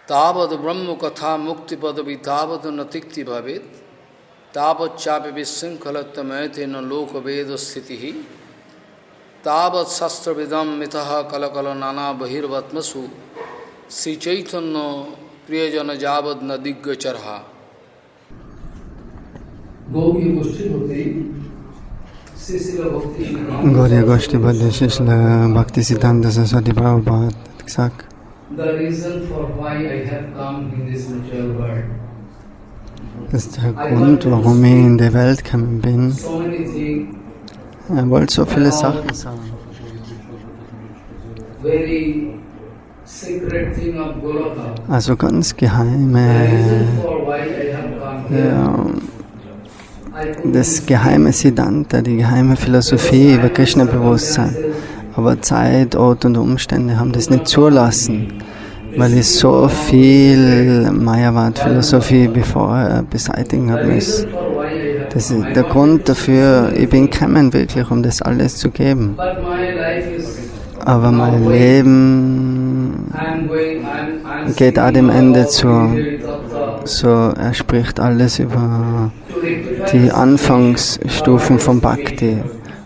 तावद ब्रह्म कथा मुक्ति पदवी तावद न तिक्ति भवेत तावत चापि विशृंखलत्वमयते न लोक वेद स्थिति तावत शस्त्र विदम मितः कलकल नाना बहिर्वत्मसु श्री चैतन्य प्रियजन जावद न दिग्गचरहा। Gaudiya Goshti Bhadya Shishla Bhaktisiddhanta Saraswati Prabhupada hat gesagt, das ist der Grund, warum ich in die Welt gekommen bin. Er wollte so viele Sachen sagen. Also ganz geheime, das geheime Siddhanta, die geheime Philosophie über Krishna-Bewusstsein. Aber Zeit, Ort und Umstände haben das nicht zulassen, weil ich so viel Mayavad-Philosophie beseitigen habe müssen. Das ist der Grund dafür, ich bin gekommen wirklich, um das alles zu geben. Aber mein Leben geht auch dem Ende zu. So, er spricht alles über die Anfangsstufen von Bhakti,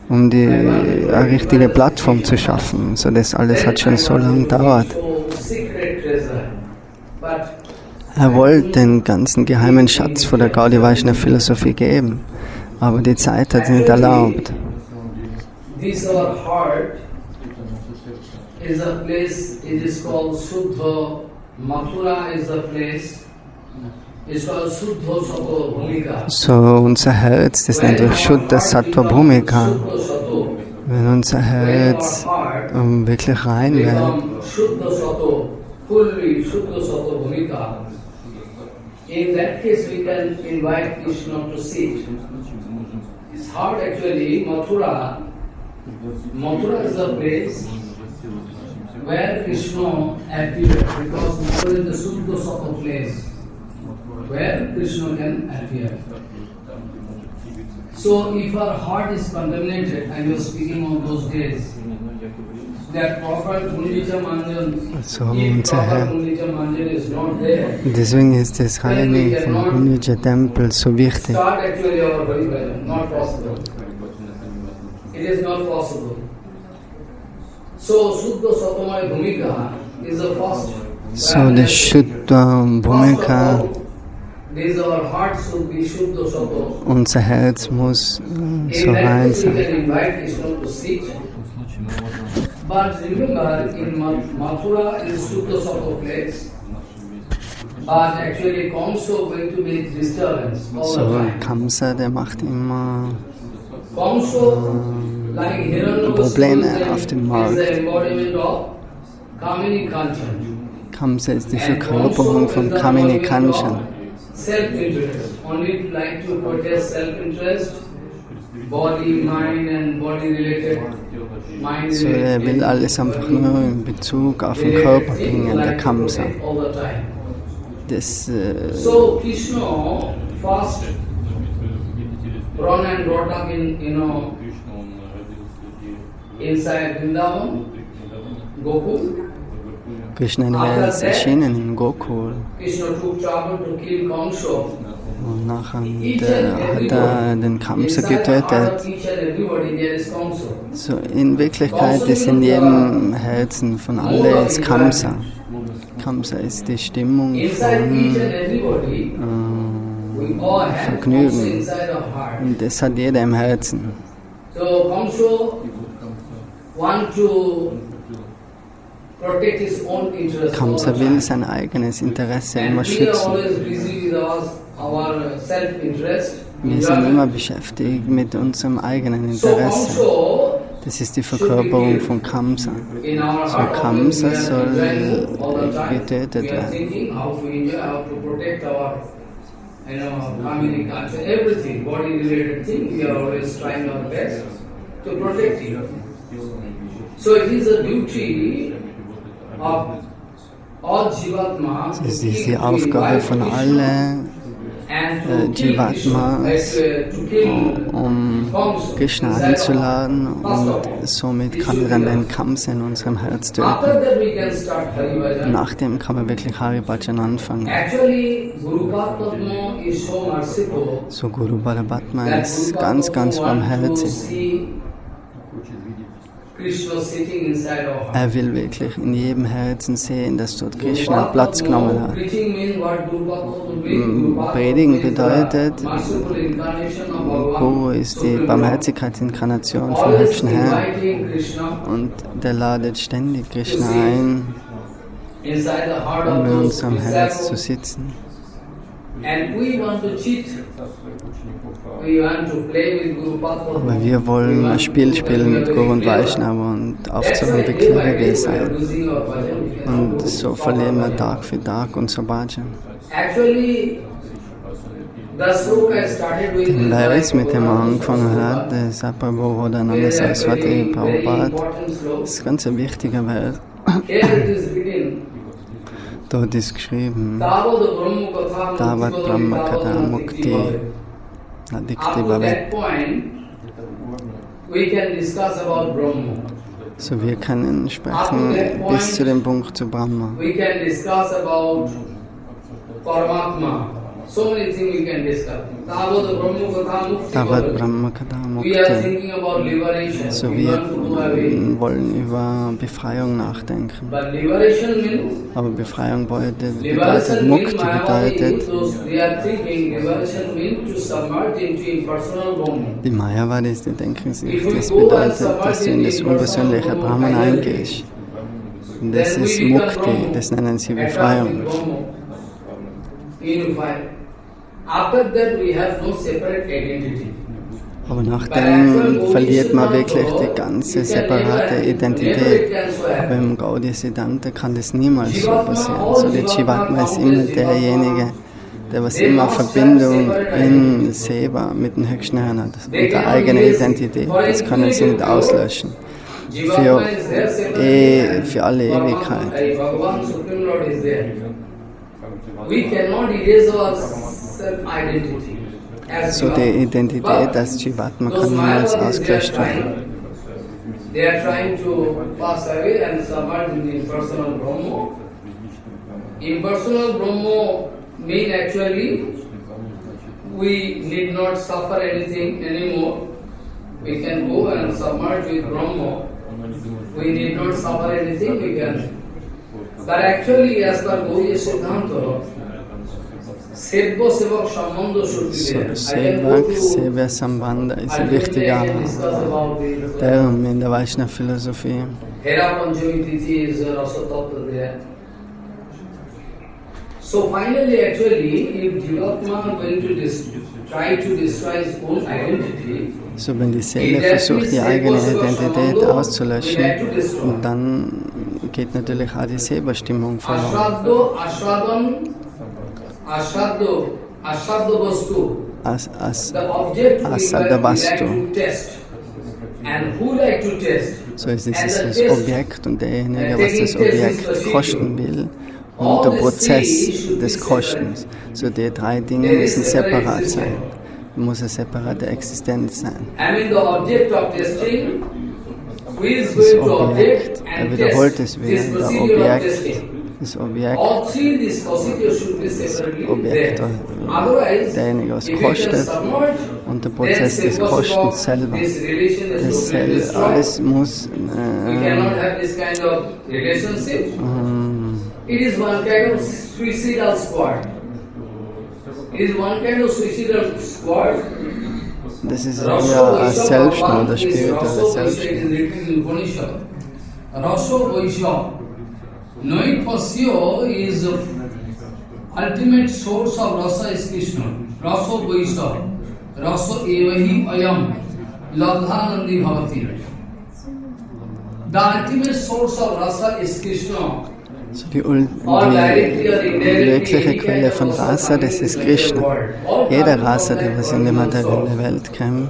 um eine richtige Plattform zu schaffen. So, das alles hat schon so lange gedauert. Er wollte den ganzen geheimen Schatz von der Gaudiya Vaishnava Philosophie geben, aber die Zeit hat es nicht erlaubt. Is a place, it is called Suddha. Mathura is the place. It's called Suddha Sattva Bhumika. So, unser Herz, das nennt sich Shuddha Sattva Bhumika. Wenn unser Herz wirklich rein wird, Shuddha Sattva, fully Shuddha Sattva Bhumika. In that case, we can invite Krishna to sit. It's hard actually. Mathura is the place where Krishna appeared, because Mathura is the Suddha Sattva place where Krishna can appear. So if our heart is contaminated, I was speaking on those days, that proper Gundicha Manjan, if proper Gundicha Manjan is not there, deswegen ist das Reinigen vom Gundicha Tempel so wichtig. Start actually our Hari Bhajan, not possible. It is not possible. So, Suddha Sattva Bhumika is the first. So, the Shuddha Bhumika, unser Herz muss so rein sein. But remember, in Mathura is Suddha Sattva place, but actually Kamsa going to make disturbance all the time. Kamsa, der macht immer Probleme auf dem Markt. Kamsa ist die Verkörperung von Kamini Kanchan. Self-interest, only like to protest self-interest, body, mind and body-related. So, er will alles einfach nur in Bezug auf den Körper bringen, der Kamsa. Das, so Krishna first born and brought up in, inside Vrindavan, Gokul. Krishna ist erschienen in Gokul. Krishna took trouble to kill Kamsa. Und nachher hat er den Kamsa getötet. So, in Wirklichkeit ist in jedem Herzen von allen ist Kamsa. Kamsa ist die Stimmung von Vergnügen. Und das hat jeder im Herzen. So Kamsa want to protect his own interest. Kamsa will sein eigenes Interesse immer schützen. Wir sind immer beschäftigt mit unserem eigenen Interesse. Das ist die Verkörperung von Kamsa. So Kamsa soll getötet werden. So it is a duty of all Jivatmas. Es ist die Aufgabe von allen Jivatmas, um Krishna einzuladen, und somit kann er dann den Kamsa in unserem Herz töten. Nachdem kann man wirklich Hari Bhajan anfangen. So Guru Paramatma ist ganz, ganz barmherzig. Er will wirklich in jedem Herzen sehen, dass dort Krishna Platz genommen hat. Predigen bedeutet, Guru ist die Barmherzigkeitsinkarnation vom höchsten Herrn, und der ladet ständig Krishna ein, um in unserem Herz zu sitzen. Aber wir wollen ein Spiel spielen mit Guru und Vaishnava und aufzuhören, wie clever wir sein. Und so verlieren wir Tag für Tag unser Bhajan. Den Vers, mit dem er angefangen hat, der Saprabodhananda Saraswati Prabhupada, das ist ganz ein wichtiger Vers. Dort ist geschrieben, Tavat Brahma Katha Mukti Adikti Bhavet. So, wir können sprechen bis zu dem Punkt zu Brahma. So many things we can discuss. Tavat Brahma Katha Mukti. So, wir wollen über Befreiung nachdenken. Aber Befreiung bedeutet Mukti bedeutet, die Mayavadis, die denken sich, das bedeutet, dass du in das unpersönliche Brahman eingehst. Das ist Mukti, das nennen sie Befreiung. Aber nachdem verliert man wirklich die ganze separate Identität. Aber im Gaudiya Siddhanta kann das niemals so passieren. So, der Jivatma ist immer derjenige, der was immer Verbindung in Seva mit dem höchsten Herrn hat. Und die eigene Identität, das können sie nicht auslöschen. Für alle Ewigkeit. So, die Identität als Jivatma kann niemals ausgelöscht werden. Impersonal Brahma means actually we need not suffer anything anymore. We can go and submerge with Brahma. We need not suffer anything, we can. But actually, as per Gaudiya Siddhanta, Seva Sambandha ist ein wichtiger Term in der Vaishnava-Philosophie. So finally, actually, if Jivatma is going to try to destroy his own identity, so, wenn die Seele versucht, die eigene Identität auszulöschen, und dann geht natürlich auch die Seva-Stimmung verloren. Asada-Vastu. So ist es das Objekt, und derjenige, was das Objekt kosten will, und der Prozess des Kostens. So, die drei Dinge müssen separat sein. Muss eine separate Existenz sein. Das Objekt, er wiederholt es wieder, das Objekt, derjenige, was kostet, und der Prozess des Kostens selber. Das alles muss it is one kind of suicidal squad. It is one kind of suicidal squad. Das ist ja ein Selbstmord, ein spiritueller Selbstmord. Raso Vaishya. Knowing Pasya is ultimate source of Rasa is Krishna. Raso Vaishya. Raso evahi ayam. Ladhanandi bhavati. The ultimate source of Rasa is Krishna. So, die wirkliche Quelle von Rasa, das ist Krishna. Jeder Rasa, der was in der materiellen Welt kommt,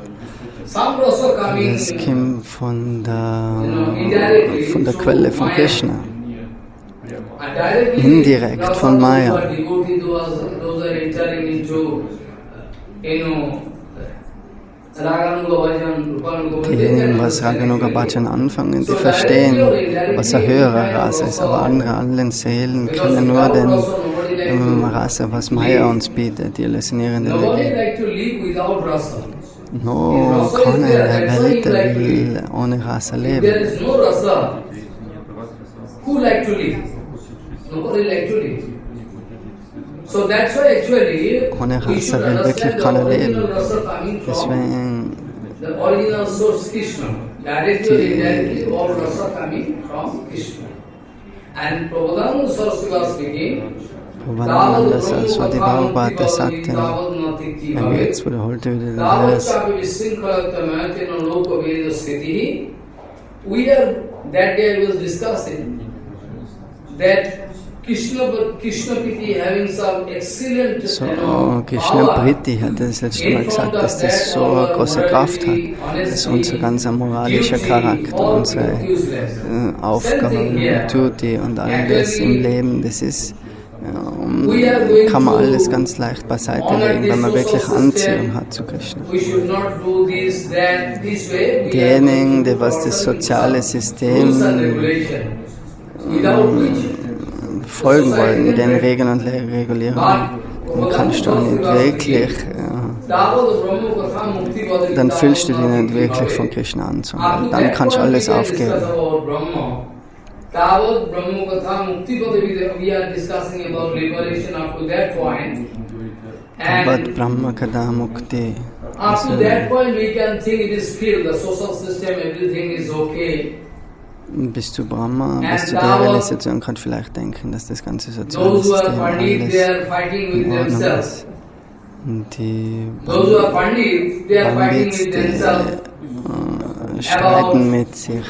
das kommt von der Quelle von Krishna. indirekt von Maya. Diejenigen, was Raganuga Bhajan anfangen, die verstehen, was eine höhere Rasa ist, aber andere, alle Seelen kennen nur den Rasa, was Maya uns bietet, die halluzinierende Energie. No, keiner in der Welt will ohne Rasa leben. Ohne Rasa will wirklich keiner leben. Deswegen Prabhupada Saraswati Bhagavata sagte, wenn wir jetzt wiederholt wieder den Vers, so, Krishna Priti hat das letzte Mal gesagt, dass das so eine große Kraft hat, dass unser ganzer moralischer Charakter, unsere Aufgaben, Duty und all das im Leben, das ist, kann man alles ganz leicht beiseite legen, wenn man wirklich Anziehung hat zu Krishna. Diejenigen, die was das soziale System folgen wollen, den Regeln und Regulierungen, dann kannst du nicht wirklich, dann fühlst du dich nicht wirklich von Krishna an, sondern dann kannst du alles aufgeben. Tavat Brahma Kada Mukti. Up to that point we can think it is filled, the social system, everything is okay. Bis zu Brahma, bis zu der Realisation kann vielleicht denken, dass das ganze soziale System alles in Ordnung ist. Und die Pandits, die streiten mit sich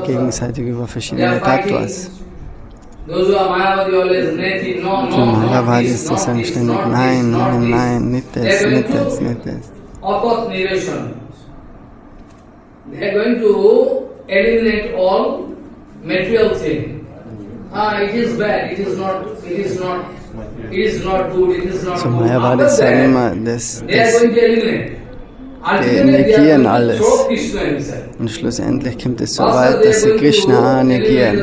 gegenseitig über verschiedene Tattvas. Die Mayavadis, die sagen ständig, nein, nein, nein, nicht das, nicht das, nicht das. They are going to eliminate all material things. It is bad, it is not good, it is not So good. Mayavadis sagen immer, das They are going to eliminate. die negieren alles. Und schlussendlich kommt es so weit, dass sie Krishna negieren.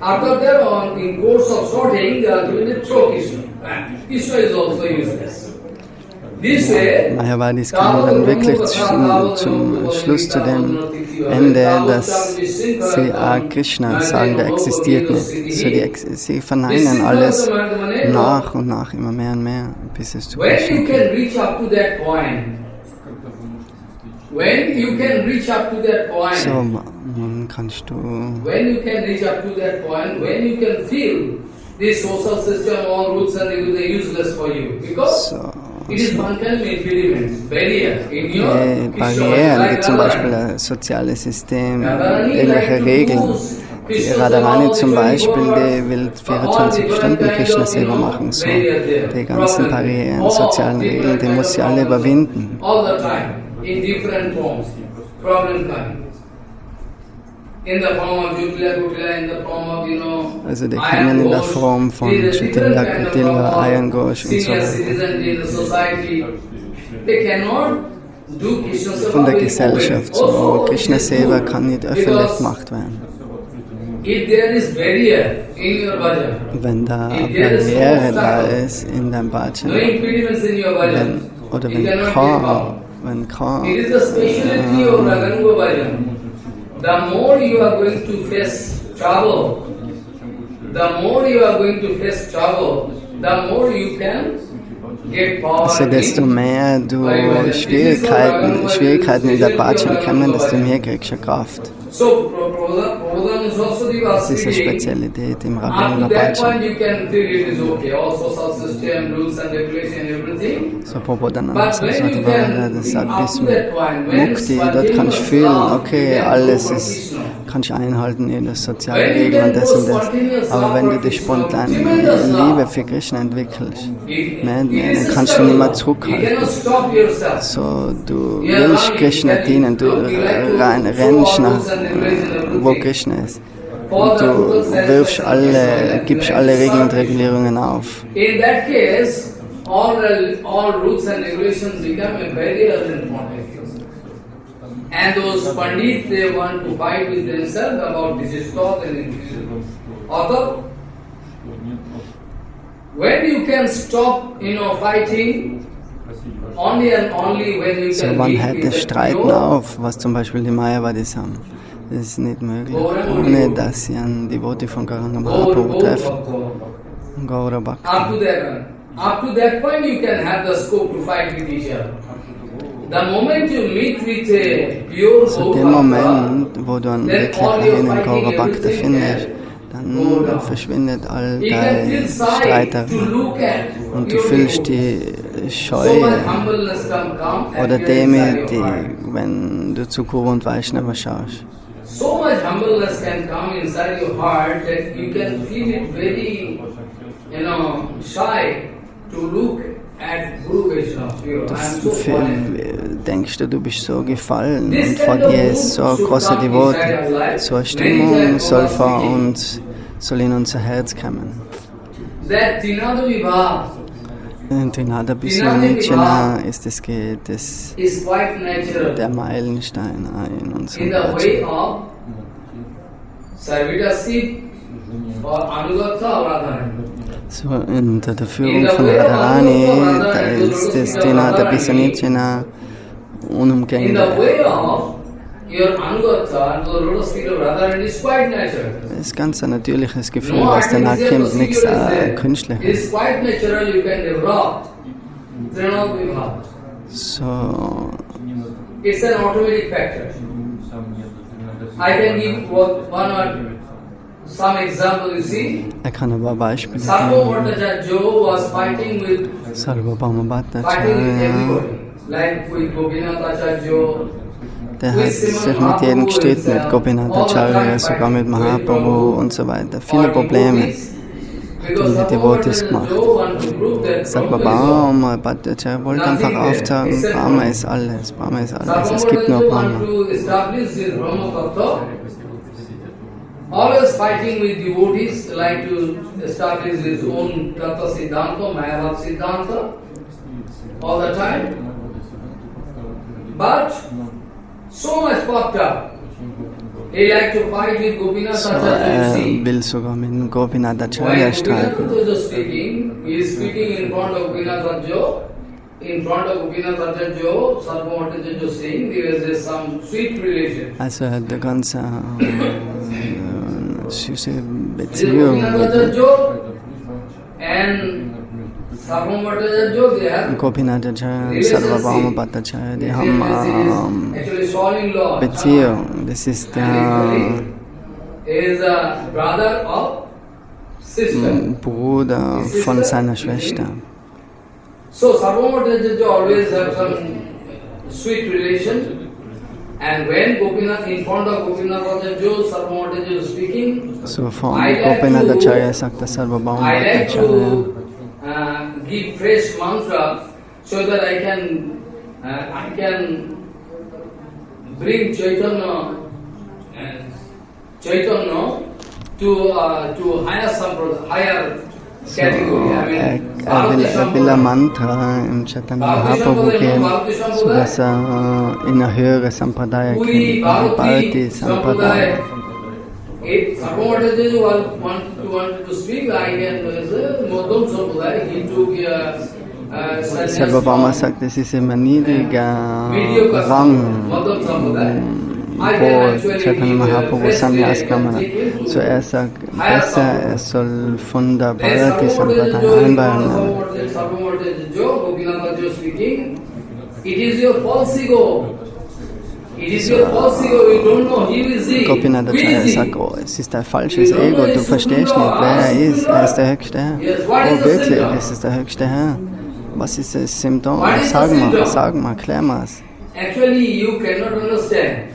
After that, in course of sorting, they are going to throw Krishna. Krishna is also useless. Mayavadis kommen dann wirklich zum Schluss zu dem Ende, dass sie Krishna sagen, der existiert nicht. So sie verneinen alles nach und nach immer mehr und mehr, bis es zu Krishna kommt. So, wann kannst du... When you can reach up to that point, when you can feel this social system, all rules and regulations are useless for you, because it is one kind of impediment, barrier in your Barrieren, wie zum Beispiel das soziale System, irgendwelche Regeln. Die Radharani zum Beispiel, die will 24 Stunden Krishna Seva machen, so die ganzen Barrieren, sozialen Regeln, die muss sie alle überwinden. All the time, in different forms, problem coming. In the form of Jutila Kutila, in the form of, Also die kommen in der Form von Jutila Kutila, Iron Ghosh und so weiter. Von der Gesellschaft, so Krishna Seva kann nicht öffentlich gemacht werden. Wenn da eine Barriere da ist in deinem Bhajan, wenn kein the more you are going to face trouble, the more you can get power. Also desto mehr du Schwierigkeiten in der Bhajan kommen, desto mehr kriegst du Kraft. So, Prabodhananda Saraswati was Diese speaking. Spezialität im Up Rabbi to that Babaji. point you can feel it is okay, all sorts of system, rules and regulation, everything. So Prabodhananda But when Saraswati you Baba, can, das sagt up bis to that point, when Mukti, dort kann ich spontaneous fühlen, love, okay, you can alles go for ist, Krishna. kann ich einhalten, jede soziale When you Regel can und das go und das. spontaneous Aber love wenn du for die Krishna, spontane tremendous Liebe love, für Krishna entwickelst, it dann is a kannst du nicht mehr struggle. You zurückhalten. cannot stop yourself. So, du You are willst running, Krishna that dienen, is, du look, you like to rennst show all nach, rules and regulations and wo everything. Krishna ist. For Und the du total wirfst satisfaction of alle, Krishna, gibst you alle like to Regeln und serve Krishna. Regulierungen auf. In that case, all rules and regulations become a barrier in front of you. And those Pandits, they want to fight with themselves about this is thought and inclusion. Although, when you can stop, fighting, only and only when you So, can wann meet hört with das the Streiten pure, auf, was zum Beispiel die Mayavadis haben? Das ist nicht möglich, ohne dass sie einen Devoti von Gauranga Mahaprabhu treffen. Gaura Bhakti. Up to that point you can have the scope to fight with each other. The moment you meet with a pure So, dem Gaura Moment, wo du einen then wirklich all your reinen fighting, Gaura Bhakti everything findest, go dann down. verschwindet all You can feel deine sight to Streitereien. look at Und du your fühlst devotees. die So much Scheu humbleness come oder appear inside Demut, your heart. wenn du zu Guru und Vaishnava schaust. So much humbleness can come inside your heart that you can feel it very, shy to look at Guru Vaishnava. I am so fallen. Denkst du, du bist so gefallen This und vor kind of dir mood ist so eine should große come inside our Devote. life. So eine Many Stimmung times soll Baba vor speaking uns, soll in unser Herz kommen. that Tinadu Vibha Trinada Biswanichana ist das is quite natural der Meilenstein in unserem in the Herzen. way of servitorship or anugatha or radharani. So, unter der Führung von Radharani, da ist das Trinada Biswanichana In the unumgänglich. way of your anugatha and the lotus feet of Radharani is quite natural. Das ist ganz ein natürliches Gefühl, No was danach artificial kommt, nichts procedure is there. It Künstliches. is quite natural, you can develop Trinada Vibha. So, It's an automatic factor. I can give one or some example, you see. kann aber Beispiele Sarvo geben. Bhattacharya was fighting with Sarvabhauma Bhattacharya, everybody, like with Gopinath Acharya. der hat sich mit jedem gestritten, mit Gopinath Acharya, sogar mit Mahaprabhu und so weiter. Viele Probleme hat er mit den Devotees gemacht. Sarvabhauma Bhattacharya wollte einfach aufzeigen, Brahma ist alles, Brahma ist alles, es gibt nur Brahma. Always fighting with devotees, like to establish his own Tattva Siddhanta, Mayavad Siddhanta, all the time. But so much puffed up. He like to fight with Gopinath So, Acharya, you see. will sogar mit dem Gopinath When Acharya Gopinath streiten. Acharya is speaking, he is speaking in front of Gopinath Acharya. In front of Gopinath Acharya, Sarvabhauma Acharya saying there is some sweet relation. Also er hat eine ganz süße This is Beziehung Gopinath mit Acharya and Sarvabhauma Acharya, they have Gopinath Acharya und Sarvabhauma Bhattacharya, die haben actually son-in-law. Beziehung. Das ist der Is a brother of sister. Bruder von seiner Schwester. So Sarvabhauma Acharya always have some sweet relation. And when Gopinath, in front of Gopinath Acharya, Sarvabhauma Acharya is speaking, So von Gopinath Acharya sagt der Sarvabhauma I like Bhattacharya. to give fresh mantra so that I can bring Chaitanya to higher sampradaya, higher So, category. er will ein Mantra im Chaitanya Mahaprabhu geben, sodass er in eine höhere Sampradaya kommt, die Bharati Sampradaya. If Sarvabhauma Acharya wanted to speak, I can say Madhum Sampradaya. He took Sarvabhauma sagt, es ist immer ein niedriger Rang, wo Chaitanya Mahaprabhu Sannyas genommen hat. So er sagt, besser, er soll von der Bharati Sampradaya einweihen. It is your false ego It is your false ego, you don't know he is he. Gopinathacharya sagt, oh, es ist dein falsches Ego, du verstehst nicht, wer er ist der höchste Herr. Oh, wirklich, es ist der höchste Herr. Was ist das Symptom? Sag mal, klär mal's. Actually, you cannot understand.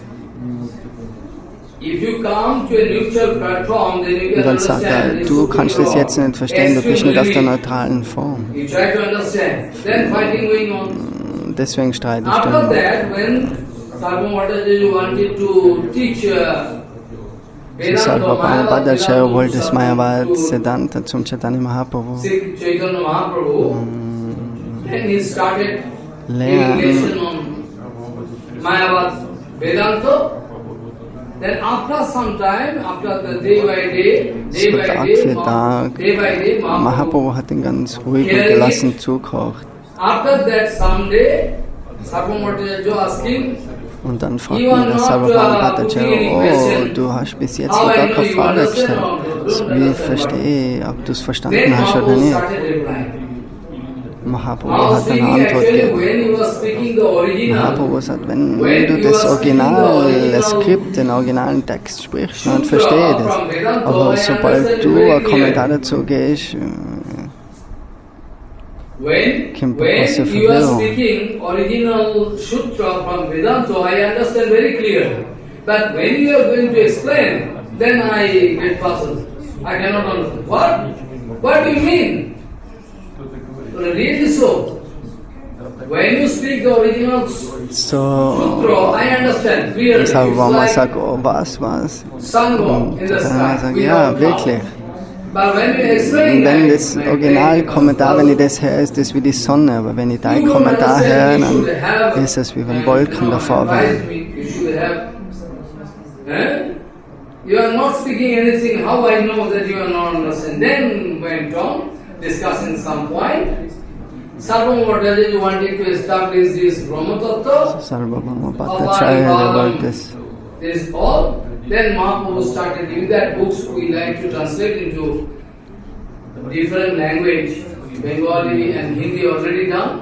If you come to a neutral platform, then you Und can dann sagt understand. er, du kannst das jetzt nicht verstehen, du bist nicht auf der neutralen Form. You try to understand. Then fighting going on. Deswegen streitest du. After that, when Sarvabhaumataji wanted to teach Sarvabhaumataji wollte das Mayavad Siddhanta zum Chaitanya Mahaprabhu Chaitanya Mahaprabhu, then he started lernen. lesson on Mayavad Vedanta. Then after some time, after the day by day, Mahaprabhu hat ihn ganz ruhig und gelassen zugehört. After that, someday, Sarvabhaumataji asking, Und dann fragt mir der Sarvabhaumataji, oh, du hast bis jetzt noch gar keine Frage gestellt. Wie verstehe ich, ob du es verstanden hast oder nicht. Mahaprabhu hat eine Antwort gegeben. Mahaprabhu sagt, wenn du das originale Skript, den originalen Text sprichst, dann verstehe ich das. Aber sobald du einen Kommentar dazu gehst, kommt eine große Verwirrung. Original sutra from Vedanta, I understand very clear. But when you are going to explain, then I get puzzled. I cannot understand. What do you mean? Really so. When you speak the original sutra, I understand clearly. Sarvabhauma sagt, oh, was? Sun in the Dann sky. sagt, ja, wirklich. But when you explain Wenn das Originalkommentar, wenn ich das höre, ist das wie die Sonne. Aber wenn ich deinen Kommentar höre, dann ist es wie wenn Wolken davor wären. You are not speaking anything, how I know that you are not understanding? Then went on, discussing some point. Sarvabhaumataji wanted to establish this Brahma Tattva. Sarvabhauma Bhattacharya wollte es. This is all. Then Mahaprabhu started giving that books we like to translate into different language, Bengali and Hindi already done.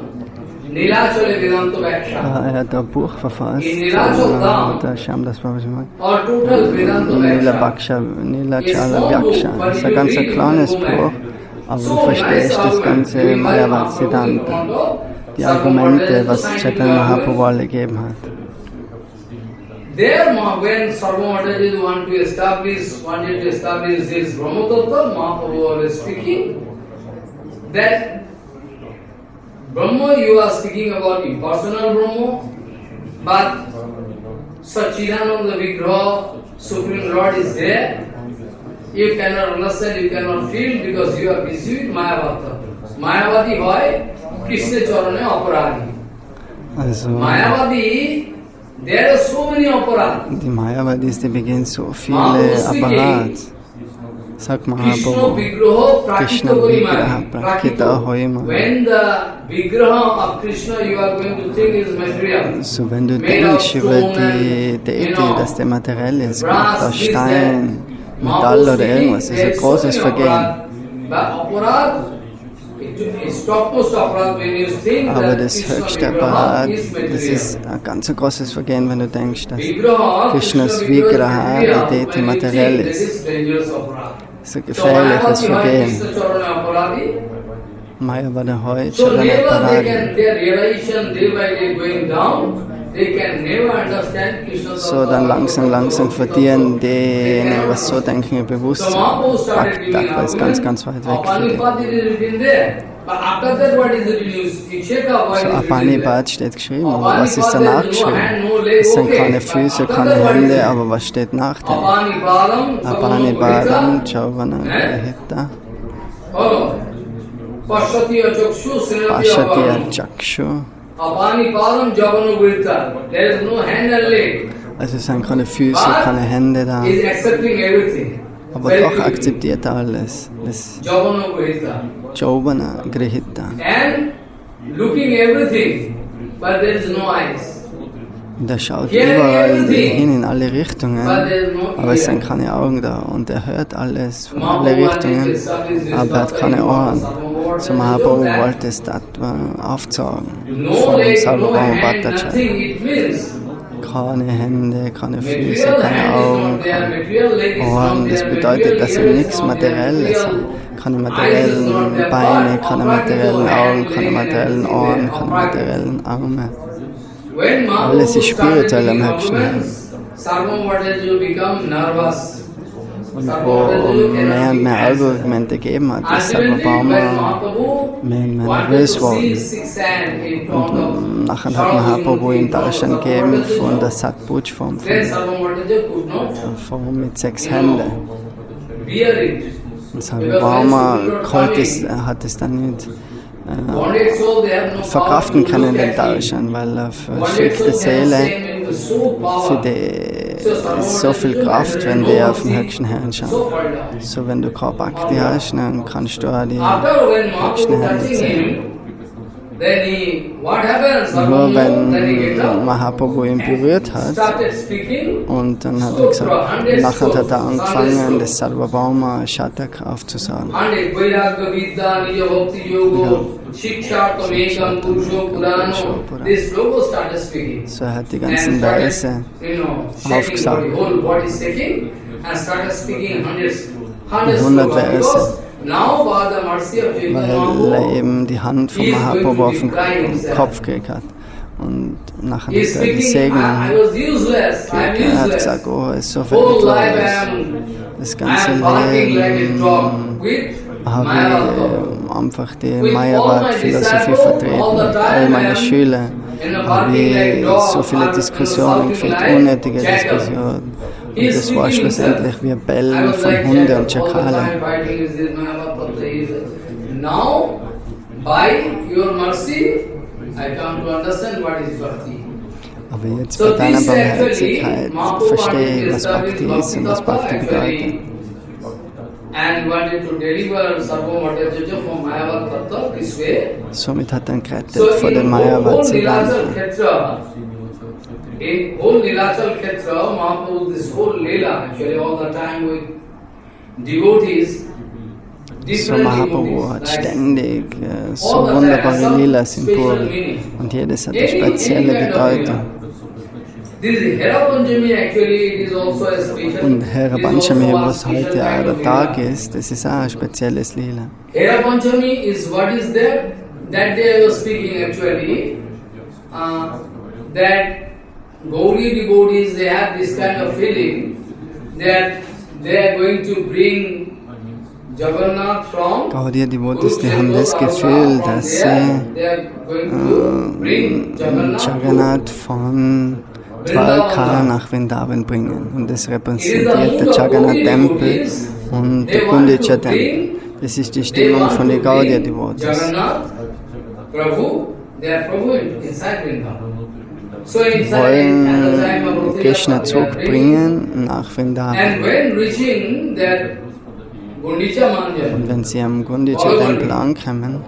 Nilachale Vedanta Vaksha. Er hat ein Buch verfasst, der Shyamdas Prabhupada. Or total Vedanta Vaksha. Nilachala Vyaksha. Das ist ein ganz kleines Buch, aber du verstehst das ganze Mayavad Siddhanta. Die Argumente, was Chaitanya Mahaprabhu alle gegeben hat. There, when Sarvabhaumataji wanted to establish this Brahma Tattva, Mahaprabhu was speaking that Brahma, you are speaking about impersonal Brahma, but Satchidananda Vigraha, Supreme Lord is there. You cannot understand, you cannot feel because you are busy with Mayavad Tattva. Mayavadi hoy, Krishna Charane Aparadi. Also, Mayavadi, there are so many aparadhas. die Mayavadis, die begehen so viele Apparats. Sag Mahaprabhu, Krishna Vigraha Prakita Hoima. When the Vigraha of Krishna you are going to think is material. So wenn du denkst über die Deity, dass der materiell ist, gemacht aus Stein, Metall oder irgendwas, ist ein großes Vergehen. Aber das höchste Apparat, das ist ein ganz großes Vergehen, wenn du denkst, dass Krishnas Vigraha, die Deity, materiell ist. Das ist ein gefährliches Vergehen. Mayavada Hoy, Charana Paradi. So dann langsam verdienen die, was so denken, ihr Bewusstsein. Bhakti ist ganz weit weg von dir. So Apanipad steht geschrieben, aber was ist danach geschrieben? Es sind keine Füße, keine Hände, aber was steht nach dem? Apanipadam Chauvana Grihita Pashatya Chakshu. Also es sind keine Füße, keine Hände da. Aber doch akzeptiert er alles. Das Chauvana Grihita. Und er schaut überall hin in alle Richtungen, aber es sind keine Augen da. Und er hört alles von alle Richtungen, aber er hat keine Ohren. So Mahaprabhu wollte das Tattva aufzeigen von Sarvabhauma Bhattacharya. keine Hände, keine Füße, Material keine hand is Augen, not there, keine material leg is Ohren. not Das there, bedeutet, dass er material ear nichts is not there, Materielles hat. material Keine eyes is not materiellen there, Beine, but keine practical materiellen Augen, hand, keine leg and materiellen everything Ohren, there, keine practical. materiellen Arme. When Alles Mahaprabhu ist started spirituell am giving höchsten Herrn. arguments, Sarvabhaumataji become nervous. Und wo mehr und mehr Argumente gegeben hat, ist Sarvabhauma mehr und mehr nervös worden. Und nachher hat Mahaprabhu ihm Darshan gegeben von der Satpuj-Form, Form mit 6 Händen. Und Sarvabhauma hat es dann nicht verkraften können, den Darshan, weil auf verschickte Seele für die ist so viel Kraft, wenn wir auf den höchsten Herrn schauen. So, wenn du keine Bhakti hast, dann kannst du auch die höchsten Herren sehen. Nur wenn Mahaprabhu ihn berührt hat, und dann hat er gesagt, nachher hat er angefangen, das Sarvabhauma Shataka aufzusagen. So er hat die ganzen Verse aufgesagt. 100 Verse. Weil er eben die Hand von Mahaprabhu auf den Kopf gekriegt hat. Und nachher hat er die Segnung gekriegt. Er hat gesagt, oh, es ist so wertlos. Das ganze Leben habe ich einfach die Mayavad-Philosophie vertreten. Mit all meinen Schülern habe ich so viele Diskussionen geführt, unnötige Diskussionen. Und das war schlussendlich wie ein Bellen von Hunden und Schakalen. Aber jetzt bei deiner Barmherzigkeit verstehe ich, was Bhakti ist und was Bhakti bedeutet. Somit hat er ihn gerettet vor den Mayavad-Siddhanten. In whole Nilachal Khetra, Mahaprabhu, this whole Leela, actually all the time with devotees, So Mahaprabhu hat ständig so wunderbare Lilas in Puri und jedes hat eine spezielle Bedeutung. Und Hera Panchami, was heute auch der Tag ist, das ist auch ein spezielles Lila. Hera Panchami is what is there? That day I was speaking actually, that Gauri devotees, they have this kind of feeling that they are going to bring Jagannath from Gaudiya Devotees, die haben das Gefühl, dass sie Jagannath von Dwarka nach Vrindavan bringen. Und das repräsentiert der Jagannath-Tempel und der Gundicha-Tempel. Das ist die Stimmung von den Gaudiya Devotees. Sie wollen Krishna zurückbringen nach Vrindavan. Und wenn sie am Gundicha-Tempel ankommen,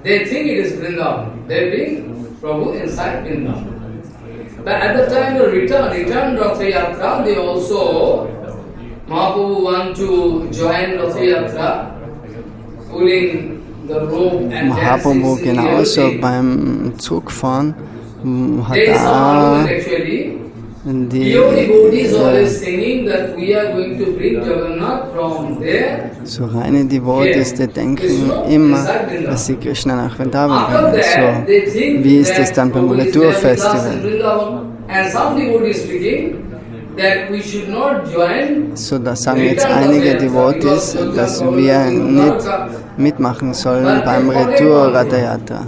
they think it is Vrindavan. They bring Prabhu inside Vrindavan. But at the time of return Ratha Yatra, they also, Mahaprabhu want to join Ratha Yatra, pulling the rope and Mahaprabhu genauso beim Zugfahren hat er die so reine Devotees, die denken immer, dass sie Krishna nach Vrindavan bringen. So, wie ist es dann beim Retour-Festival? So, da sagen jetzt einige Devotees, dass wir nicht mitmachen sollen beim Retour Ratha Yatra.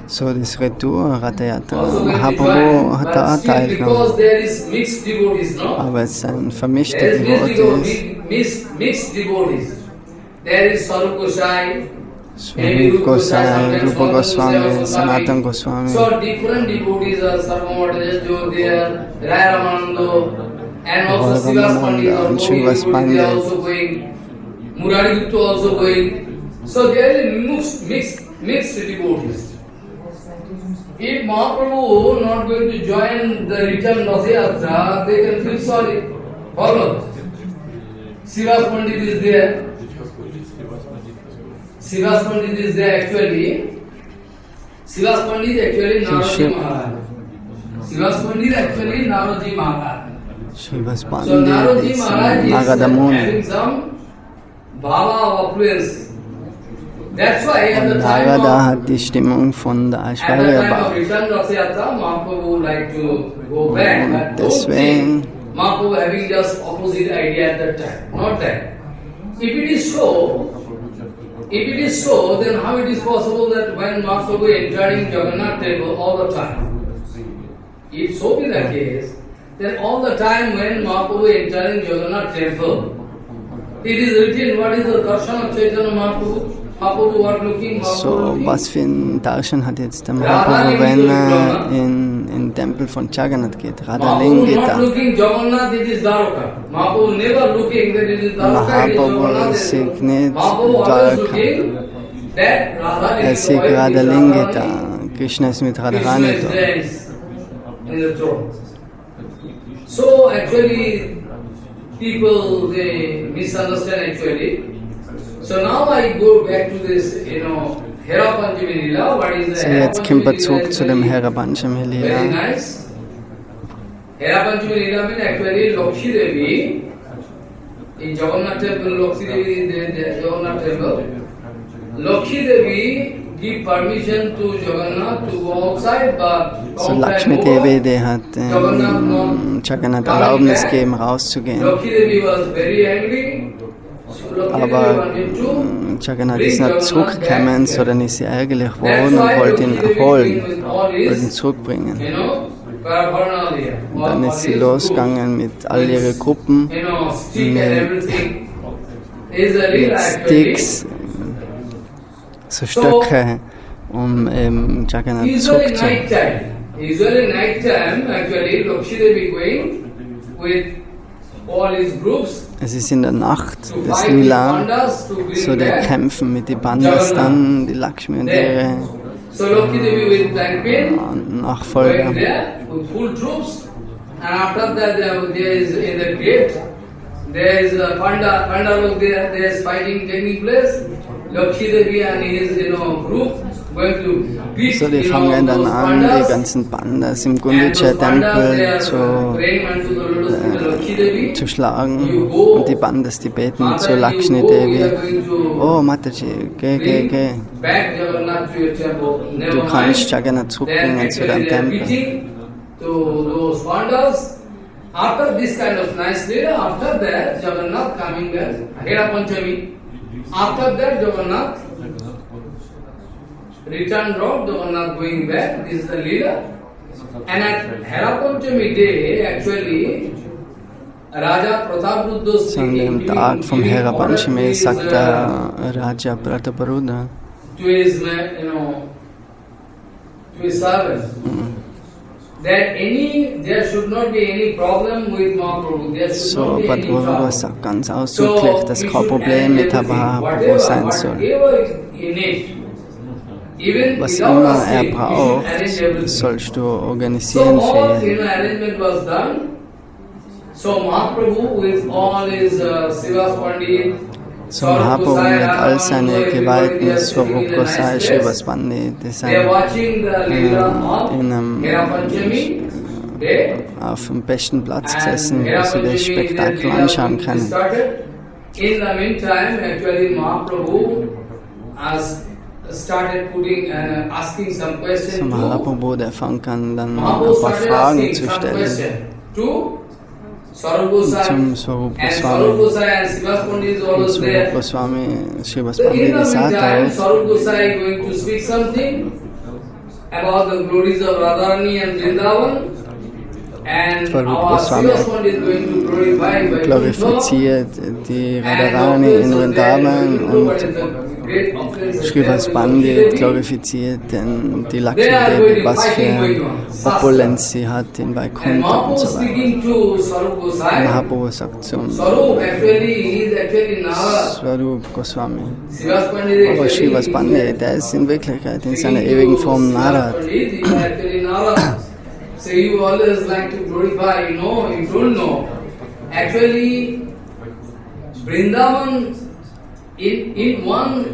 So, das Retour Ratha Yatra, Mahaprabhu hat da auch teilgenommen. Aber es sind vermischte Devotees. Swarup Gosai, Rupa Goswami, Sanatan Goswami. So different devotees are Sarvamataja there, Raya Ramanando, and also Srivas Pandit are also going, Murari Gupta also going. So there is mixed devotees. If Mahaprabhu not going to join the return Ratha Yatra, they can feel sorry. Follow. Srivas Pandit is there. Srivas Pandit is there actually. Srivas Pandit actually Naraji Maharaj. Srivas Pandit actually Naraji Maharaj. Srivas So Pandit Naraji ist Maharaj is Narada having Muni. some bhava of affluence. That's why at the Und time Narada of hat die Stimmung von der At the Aishwarya time of Bhava. return Rath Yatra, Mahaprabhu would like to go back, Und but don't deswegen think Mahaprabhu having just opposite idea at that time. Not that. If it is so, then how it is possible that when Mahaprabhu entering Jagannath temple all the time? If so be the case, then all the time when Mahaprabhu entering Jagannath temple, it is written what is the darshan of Chaitanya Mahaprabhu. Mahaprabhu was looking, So, Mahaprabhu looking. was für ein Darshan hat jetzt der Mahaprabhu, wenn er in den Tempel von Jagannath geht? Radha Mahaprabhu not Lingita. looking Jagannath, it is Dwarka. Mahaprabhu never looking that it is Dwarka, it is Mahaprabhu Jagannath. sieht nicht Mahaprabhu always Dwarka. looking that Radha Er sieht Radha Lingita. Krishna ist mit Radharani Krishna is dort. there in the throne. So actually, people they misunderstand actually. So now I go back to this, Hera Panchami Lila. What is the So, Hera jetzt kommen wir Panchami zurück Lila? zu dem Hera Panchami Very Lila. nice. Hera Panchami Lila means actually Lakshmi Devi. In Jagannath temple, Lakshmi Devi is there, the Jagannath temple. Lakshmi Devi give permission to Jagannath to go outside, but So, Lakshmi Devi, die hat Jagannath Erlaubnis gegeben, rauszugehen. Lakshmi Devi was very angry. So Lakshmi Devi Aber wanted to Jagannath ist nicht zurückgekommen, sondern ist sehr ärgerlich geworden und wollte ihn erholen, wollte ihn zurückbringen. Paraphernalia. Und dann ist sie losgegangen mit all ihren Gruppen, Stick and everything. Is a real mit actually. Sticks, so Stöcke, um Jagannath Usually zurückzuholen. night time, actually, Lakshmi Devi going with all his groups Es ist in der Nacht to des fight with Lila, Pandas to bring so die back. kämpfen mit den Bandas, dann die Lakshmi und ihre So Lakshmi Devi with Blankpin going Nachfolger. there with full troops, and after that there is in the gate there is a Panda was there. There is fighting taking place. Lakshmi Devi and his group going to beat So, die fangen dann those an, die Pandas. ganzen Bandas im And Gundicha those Pandas, they Tempel are zu praying unto the lotus feet of Lakshmi Devi. zu schlagen und die Bandas, die beten zu Lakshmi Devi. Oh Mataji, geh. Back Jagannath to your temple. Never Du kannst mind. Jagannath zurückbringen Then zu actually deinem they are Tempel. beating to those Pandas. After this kind of nice leader, after that Jagannath coming back, Hera Panchami. After that Jagannath return road, Jagannath going back. This is the leader. And at Hera Panchami day, actually, Raja Prataparudra So an dem Tag vom Hera Panchami sagt der Raja Prataparudra to his, to his servants that there should not be any problem with Mahaprabhu. There should So, not be any Prataparudra trouble. sagt ganz ausdrücklich, dass kein Problem mit Mahaprabhu sein soll. Whatever you need, even Was without immer asking, er you should arrange braucht, everything. sollst du So organisieren all für ihn. arrangement was done. So Mahaprabhu with all his Srivas Pandit, So Mahaprabhu mit all seinen Geweihten, Swarup Gosai, Srivas Pandit, die they are sind watching the Leela of in einem Hera Panchami day. auf dem besten Platz gesessen, And wo Hera sie das Panchami, Spektakel the anschauen Leela können. started. In the meantime, actually Mahaprabhu has started asking some So questions to Mahaprabhu, der fängt an, dann ein Mahaprabhu paar started Fragen asking zu some stellen questions to Swarup Gosai. zum Swarup And Swarup Goswami. Gosai and Srivas Pandit is Und always Swarup there. Goswami, Srivas So in Pandit the ist auch meantime, dort. Swarup Gosai is going to speak something about the glories of Radharani and Vrindavan. And Swarup our Goswami Srivas Pandit is going to glorify Vaikuntha. glorifiziert die And Radharani the in opulence of that Vrindavan Vaikuntha, what und is the great opulence of Srivas that Pandit Lakshmi glorifiziert die Lakshmi They are Devi, going was fighting für going on. Opulenz sie hat in And Vaikuntha und Mahaprabhu so weiter. speaking to Swarup Gosai. Mahaprabhu sagt zum Swarup actually he is actually Nara. Swarup Goswami. Srivas Pandit is Aber actually Srivas Pandit, der ist in Wirklichkeit in seiner speaking ewigen to Form Srivas Narad. Pandit, he is actually Nara. So you always like to glorify, you don't know. Actually, Vrindavan, in one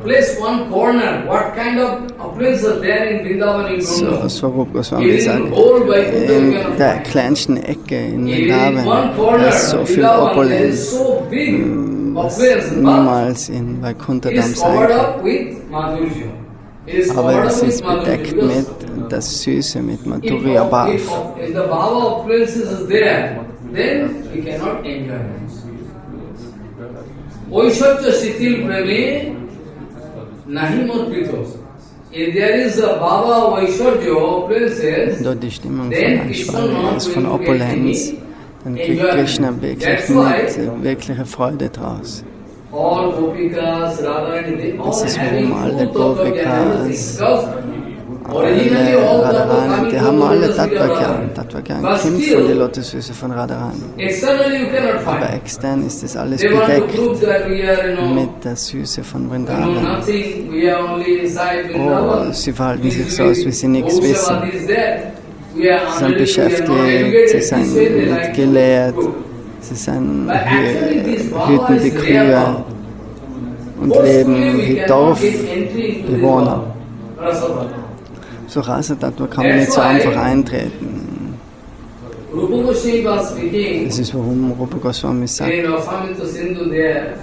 place, one corner, what kind of opulence are there in Vrindavan you don't know. Swarup Goswami sagt, Even old Vaikuntha you in cannot der find. kleinsten Ecke in In Vrindavan, one da corner, ist so viel Vrindavan, there Opulenz, is so big was opulence, but niemals in it Vaikuntha-Dham is covered sein kann. up with Madhurya. It is Aber covered es up ist with Madhurya. bedeckt Because mit der Süße, mit if Madhurya Bhav. the Baba opulence is there, then we cannot enjoy it. Oishorya Sitil Preme Nahi Morpito. If there is a Baba Vaishorya opulences, Dort die Stimmung von then Krishna Aishwarya not ist, von going to get Opulenz, any dann kriegt Krishna wirklich That's why nicht wirkliche Freude draus. all Gopikas, Radharani, they all Das ist, having warum alle full Tattva Jnana, Gopikas, because originally alle all Tattva Radharani, coming die from haben alle Lotus Feet of Tattva-Gyan. Radharani. Tattva-Gyan But kommt von der still, Lotusfüße von Radharani. externally you cannot Aber find. extern ist das alles They want to bedeckt prove that we are, mit der Süße von we know Vrindavan. nothing, we are only inside Vrindavan. Oh, sie verhalten sich so, als wie sie nichts wissen. Bhushavati is there. We are Sie sind uneducated, we are not beschäftigt, educated. sie This sind way they nicht like to gelehrt, prove. sie sind But actually this Baba hüten die is Kühe real. und Forcefully leben we wie cannot get entry into this Dorfbewohner. Baba. Rasatattva. So Rasa-Tattva kann man nicht so einfach eintreten. Rupa Goswami was speaking Das ist, warum Rupa Goswami sagt, in Asamrita Sindhu there.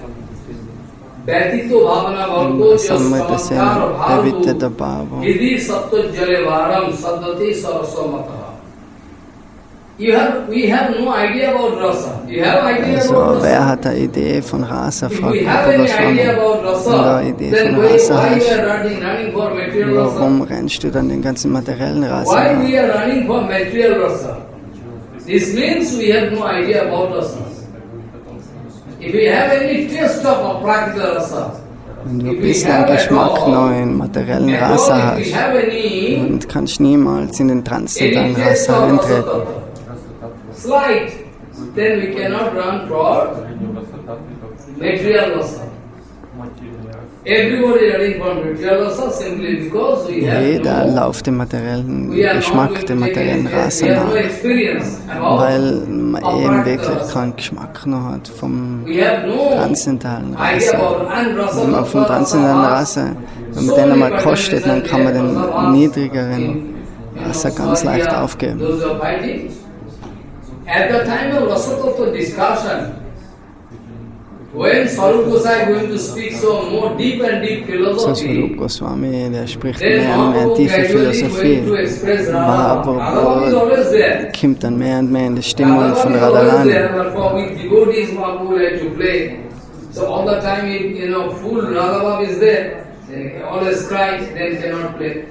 Vyatito bhavana bhavto Samrita Sena, Pavita bharto Bhavo. hidi satto jale varam saddati saraswamataha. We have no idea about rasa. You have idea Also, about wer rasa? hat eine Idee von Rasa? If Fragt we have Rupa any Goswami. idea about Wenn du rasa, eine Idee then von why Rasa we hast, are running for material rasa? warum rennst du dann den ganzen materiellen Rasa Why nach? we are running for material rasa? This means we have no idea about rasa. If we have any taste of practical rasa, Wenn du ein if we bisschen have at Geschmack all, noch in materiellen at all, Rasa if we hast, have any dann kannst du niemals in den transzendentalen taste Rasa of rasa eintreten. tattva, slight, then we cannot run for material rasa. Everybody running for material rasa simply because we have Jeder no, läuft dem materiellen we are not Geschmack, going dem to take materiellen any test. Rasa We have no nach, experience about weil man of eben practical wirklich rasa. keinen Geschmack noch hat vom We have no transzendentalen idea Rasa. about and rasa Wenn man vom transzendentalen Rasa, wenn man den einmal kostet, dann kann man den niedrigeren Rasa ganz leicht aufgeben. Those are fighting. At the time of Rasa Tattva discussion, when Swarup Gosai going to speak so more deep and deep So Swarup philosophy, Goswami, der spricht then mehr und mehr Mahaprabhu tiefe gradually going to Philosophie. express Radha. Radha is Mahaprabhu always there. kommt dann mehr und mehr in die Stimmung von Radha is always Radharani. there, but for with devotees Mahaprabhu like to play. So all the time, full Radha is there. They always cry, then cannot play.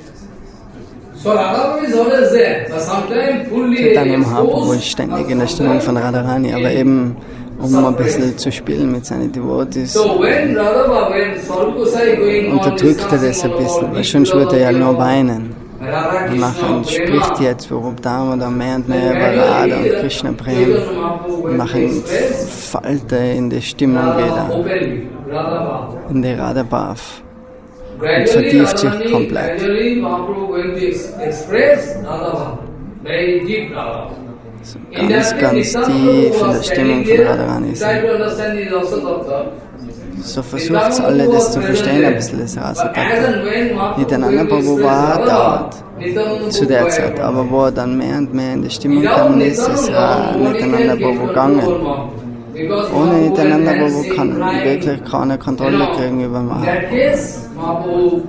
So Radha is always there, but sometimes fully Chaitanya Mahaprabhu ist exposed. ständig in der Stimmung von Radharani, aber eben um ein bisschen zu spielen mit seinen Devotees, So when when Swarup Gosai going on unterdrückt er das ein bisschen, weil sonst würde er ja nur weinen. Radha Und nachher spricht jetzt Swarup Damodar mehr und mehr über Radha und Krishna Prem. Und nachher fällt er in die Stimmung wieder, in die Radha Bhav. Und vertieft sich komplett. So ganz, ganz tief in der Stimmung von Radharani sind. So versucht alle das zu verstehen, ein bisschen das Rasa-Tattva. Nityananda Prabhu war dort zu der Zeit, aber wo er dann mehr und mehr in die Stimmung kam, ist Nityananda Prabhu gegangen. Ohne Nityananda Prabhu kann wirklich keine Kontrolle kriegen über Mahaprabhu.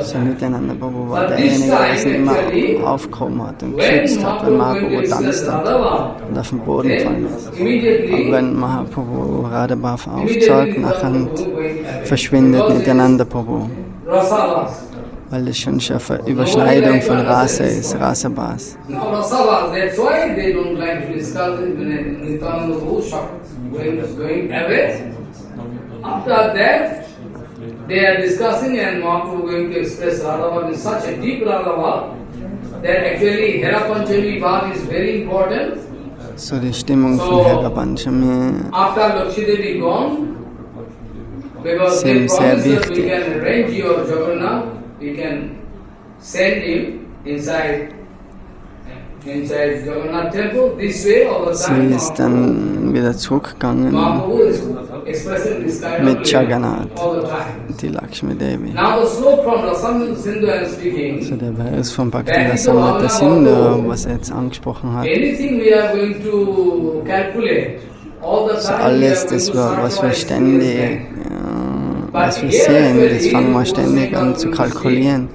So Nityananda Prabhu war derjenige, der es immer aufgehoben hat und geschützt hat, wenn Mahaprabhu tanzt hat und auf den Boden gefallen ist. Aber wenn Mahaprabhu Radha Bhav aufzeigt, nachher verschwindet Nityananda Prabhu, weil es schon eine Überschneidung von Rasa ist, Rasa Bhas. That's why they don't like to discuss it when Nityananda Prabhu going away. After that, they are discussing and Mahaprabhu going to express Radha in such a deep Radha that actually Hera Panchami Bhav is very important. So die Stimmung von Hera Panchami After Lakshmi Devi gone, because they sehr promised that we wichtig. can arrange your Jagannath, we can send him inside inside Jagannath temple. This way, all the Sie time, ist dann wieder zurückgegangen Mahaprabhu is expressing this kind mit of Jagannath, all the time. die Lakshmi Devi. Now the slope from Rasamrita Sindhu I am speaking. So der Vers von Bhakti-Rasamrita Sindhu, was er jetzt angesprochen hat. Anything we are going to calculate, all the So time we are alles, going das to wir, start was our wir ständig, experience. was wir sehen, das fangen wir ständig an zu kalkulieren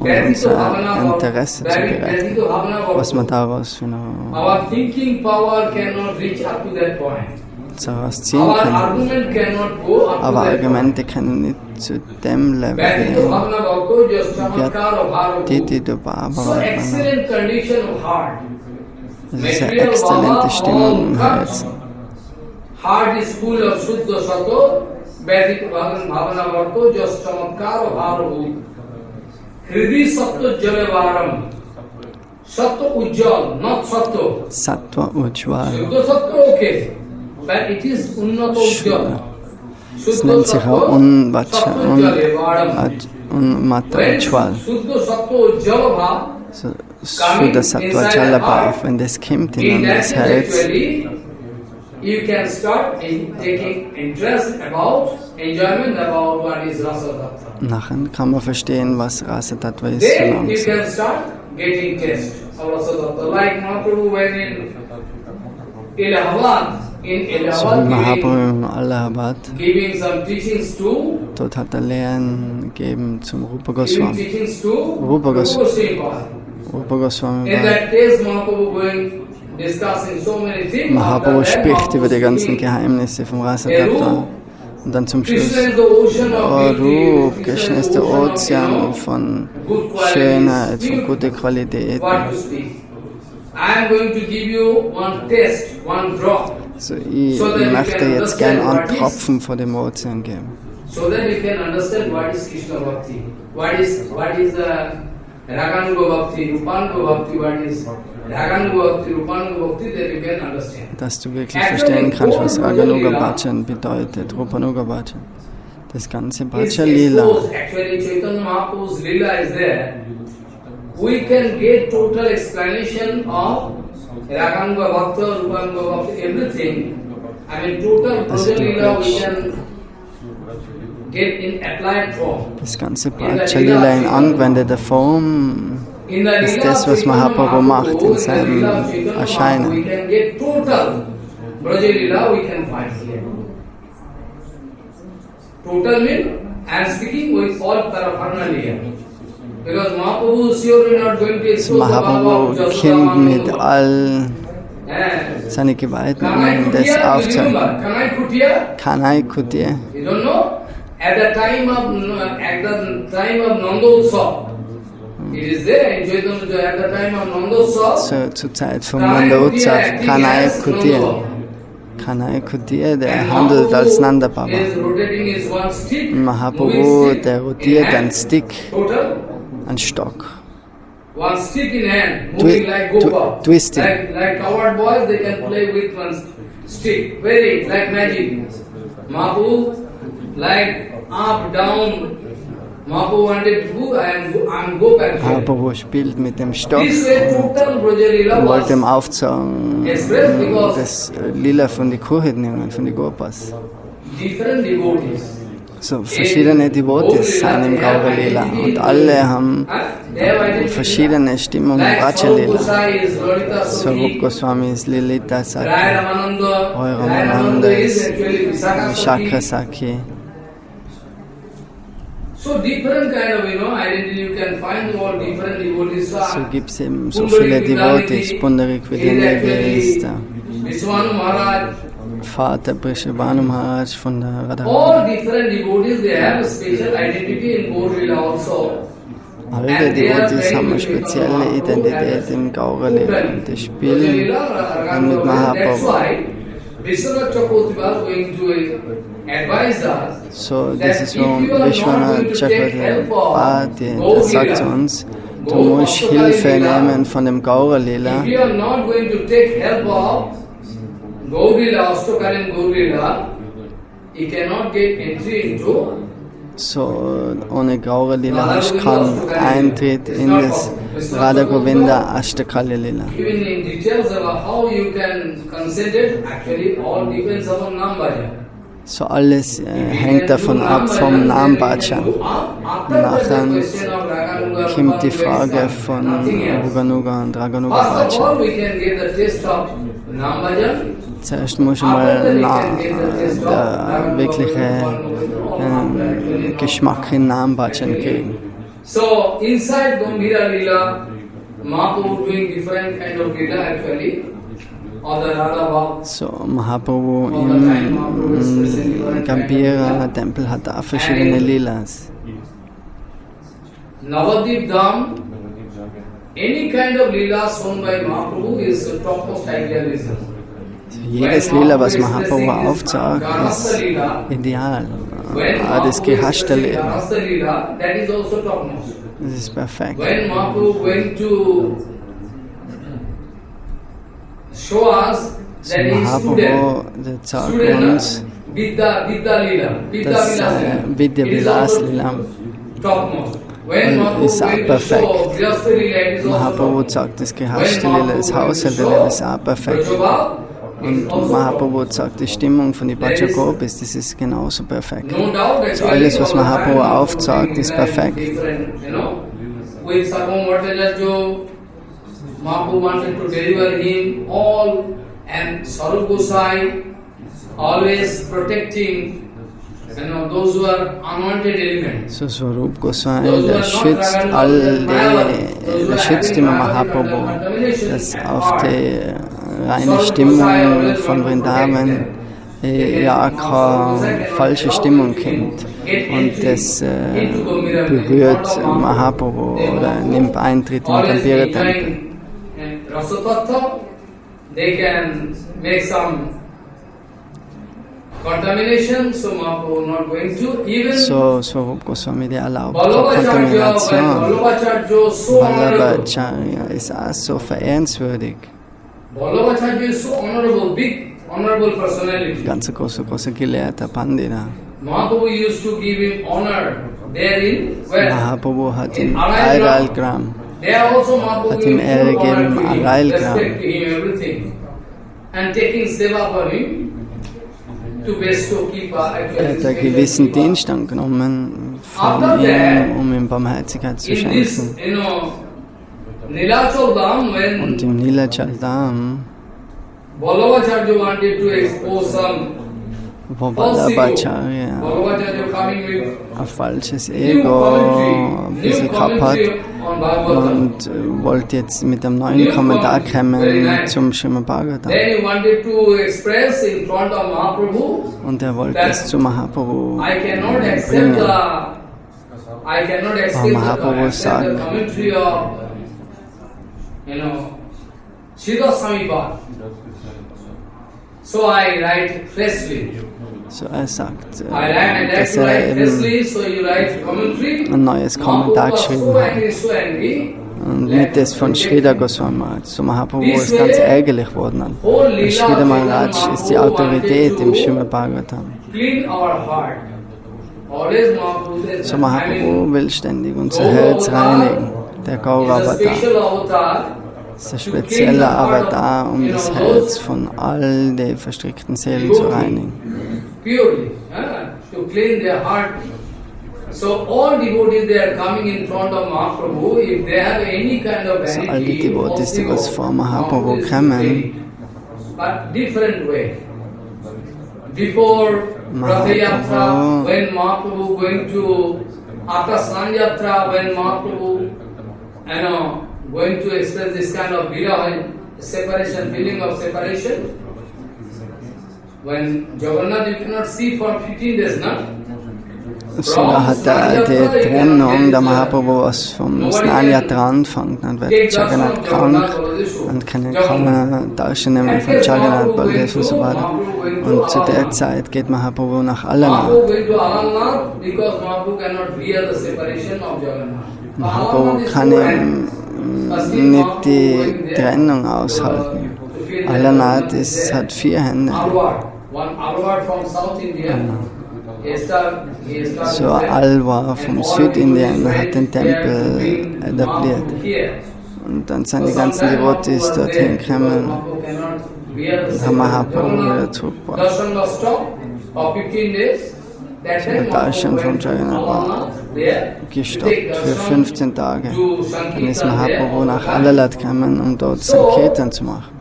und unser Interesse zu berechnen, was wir daraus für Our thinking power cannot reach up to that point. daraus ziehen Our können. argument cannot go up to Aber that point. Argumente können nicht zu dem Level Bhakti gehen. Bhavana Bhakto just chamatkar of Bharavu. Diti So Bhava. excellent condition of heart. Das ist eine exzellente Stimmung im Herzen. Heart is full of Shuddha Sato. Bhakti Bhavana Bhakto just chamatkar of Bharavu. Hridi Satto Jale Varam. Satto Ujjal, not Satto. Sattva Ujjwal. Shuddha Satto okay. But it is Unnato Ujjal. Es nennt sich auch Unmata Ujjwal. Shuddha Satto Ujjal Bhav. So, Shuddha Sattva Jalabhav, wenn das kommt in das Herz, actually, you can start taking interest about, enjoyment about what is Rasa Tattva. nachher kann man verstehen, was Rasa Tattva ist. So Then you langsam. can start getting taste of Rasa Tattva. Like Mahaprabhu when in Allahabad, So wie Mahaprabhu in Allahabad, giving some teachings to, dort hat er Lehren gegeben zum Rupa giving Goswami. teachings to Rupa Goswami. Goswami. Rupa Goswami In war. that case, Mahaprabhu going discussing so many things. Mahaprabhu After that, spricht über die ganzen speaking, Geheimnisse vom Rasa Tattva. Und dann zum Schluss, Krishna is the ocean of oh beauty. Rup, Krishna ist der Ozean von Good qualities, Schönheit, von beauty. guten Qualitäten. What to speak. I am going to give you one test, one drop, So, ich möchte jetzt gerne einen Tropfen von dem Ozean geben. so that you can understand what is Krishna Bhakti. What is Raganuga Bhakti, Rupanuga Bhakti, what is Raganuga Bhakti, Rupanuga Bhakti, that you can understand. Dass du wirklich verstehen kannst, was Raganuga Bhajan bedeutet, Rupanuga Bhajan. Das ganze It's Bhajan Lila. exposed. Actually, Chaitanya Mahaprabhu's Lila is there. We can get total explanation of Raganuga Bhakti, Rupanuga Bhakti, everything. I mean, total Bhajan Lila we can get in applied form. Das ganze Bhajan Lila in angewendeter Form In the ist Lila das, was Chaitanya Mahaprabhu macht in Mahaprabhu, in the seinem Lila Chaitanya Mahaprabhu, we Erscheinen. can get total Braja Lila we can find here. Total means I am speaking with all paraphernalia. Because Mahaprabhu is surely not going to expose the Baba of Mahaprabhu Jasoda kommt mit Mandu. all Eh, seinen Geweihten, Kanai um das Kutia, you aufzuhören. remember? Kanai Kutia, Kanai Kutir. you don't know? At the time of Nandotsav, it is there in Chaitanya, at the time of Nandotsav, Zur Zeit von Nanda-Utsav, Kanai Kutir. Kanai Kutir, der handelt als Nanda Baba. is rotating his one stick, Mahaprabhu, moving stick der in rotiert hand, einen Stick, total, einen Stock. one stick in hand, moving like Gopa. Twisting. Like coward boys, they can play with one stick, very like magic. Mahaprabhu, like up, down. Mahaprabhu wanted to go, I'm Gopa actually. Mahaprabhu spielt mit dem Stock This way total Brajalila und wollte ihm was aufzeigen, expressed because das Lila von den Kuchen nehmen, von den Gopas. different devotees. So verschiedene Devotees sind im Gaura Lila und alle haben They have identity. verschiedene Stimmungen im Like Raja Swarup Lila. Gosai is Lalita Swarup Sati. Goswami ist Lilita Rai Saki, Ramananda. Roy Rai Ramananda Ramananda is ist actually Visakha Vishaka Sati. Saki. So different kind of, identity you can find all different devotees. So gibt es eben so viele Devotees. Pundarik Vidyanidhi ist der Vishwanu Maharaj. Vater Brishabhanu Maharaj von der Radha. All different devotees, they have a special identity in Gaur Lila also. Alle die Devotees haben eine spezielle Identität im Gaura Lila. Die spielen mit That's Mahaprabhu. why Vishwanath Chakravarti was going to advise us. So, das ist warum Vishwanath Chakravarti, der sagt zu uns, du musst Hilfe nehmen von dem Gaura Lila. If you are not going to take help of Gaurila, Ashtokalin Gaurila, you cannot get entry into so ohne Gaura Lila hast keinen Eintritt in das Radha Govinda Ashtakali Lila. Even in details about how you can concentrate, actually all depends upon Nam-bhajan. So alles hängt davon ab vom Nam Bhajan. Nachher kommt die Frage von Ruganuga und Raganuga Bhajan. Zuerst muss man mal der wirkliche Geschmack in Nam Bhajan kriegen. So inside Gambhira Lila, Mahaprabhu doing different kind of Lila actually. So, Mahaprabhu im Gambhira-Tempel hat auch verschiedene Lilas. Navadip Dham, any kind of Lila shown by Mahaprabhu is topmost idealism. Jedes Lila, was Mahaprabhu aufzeigt, ist ideal. Das gehaschte Leben. Das ist perfekt. When Mahaprabhu went to show us that Mahaprabhu zeigt uns, dass Vidya Vilas Lila ist auch perfekt. Mahaprabhu sagt, das gehaschte Lila, das Haushalt Lila ist auch perfekt. Und Mahaprabhu sagt, die Stimmung von den Bhaja-Gopis, das ist genauso perfekt. So alles, was Mahaprabhu aufzeigt, ist perfekt. Mahaprabhu wanted to deliver him all, and Swarup Gosai always protecting, those who are unwanted elements. So Swarup Gosai, der schützt immer Mahaprabhu, dass auf die reine Stimmung von Vrindavan ja keine falsche Stimmung kommt. Und das berührt Mahaprabhu oder nimmt Eintritt in den Gambhira-Tempel. They can make some contamination, so Mahaprabhu not going to. Even so Swarup Goswami, der erlaubt Kontamination. Vallabhacharya ist auch so verehrenswürdig. Vallabhacharya is so honorable, big honorable personality. Ganz große Gelehrter Pandita. Mahaprabhu used to give him honor there in where? Mahaprabhu hat ihm Airailgram. Hat ihm Ehre gegeben im Airailgram. Er hat einen gewissen Dienst angenommen von ihm, um ihm Barmherzigkeit zu schenken. Und im Nilachal Dham, wo Vallabhacharya ein falsches Ego ein bisschen gehabt hat und wollte jetzt mit einem neuen Kommentar kommen zum Srimad Bhagavatam. Und er wollte es zu Mahaprabhu bringen. Aber Mahaprabhu sagt, so I write freshly. So er sagt, dass er eben ein neues Kommentar geschrieben hat. Und nicht das von Shrida Goswami Maharaj. So Mahaprabhu ist ganz ärgerlich geworden. Und Shrida Maharaj ist die Autorität im Srimad Bhagavatam. So Mahaprabhu will ständig unser Herz reinigen. Der Gaura Avatar. Das ist ein spezieller Avatar, um das Herz von all den verstrickten Seelen zu reinigen. So all die Devotees, die was vor Mahaprabhu kommen, Mahaprabhu, when Mahaprabhu going to after Sanjatra, when Mahaprabhu, going to express this kind of viraha, separation, feeling of separation. When Jagannath you cannot see for 15 days, no? So da hat er die Trennung der Mahaprabhu, was vom Snanyatra anfängt. Dann wird Jagannath krank und kann Darshan nehmen von Jagannath, Baldev und so weiter. Und zu der Zeit geht Mahaprabhu nach Alanath. Mahaprabhu kann ihm nicht die Trennung aushalten. Alanath hat 4 Hände. So Alva vom Südindien hat den Tempel etabliert. Und dann sind die ganzen Devotees dorthin gekommen und haben Mahaprabhu wieder zurückgebracht. Der Darshan von Jagannath war gestoppt für 15 Tage. Dann ist Mahaprabhu nach Alalat gekommen, um dort Sankirtan zu machen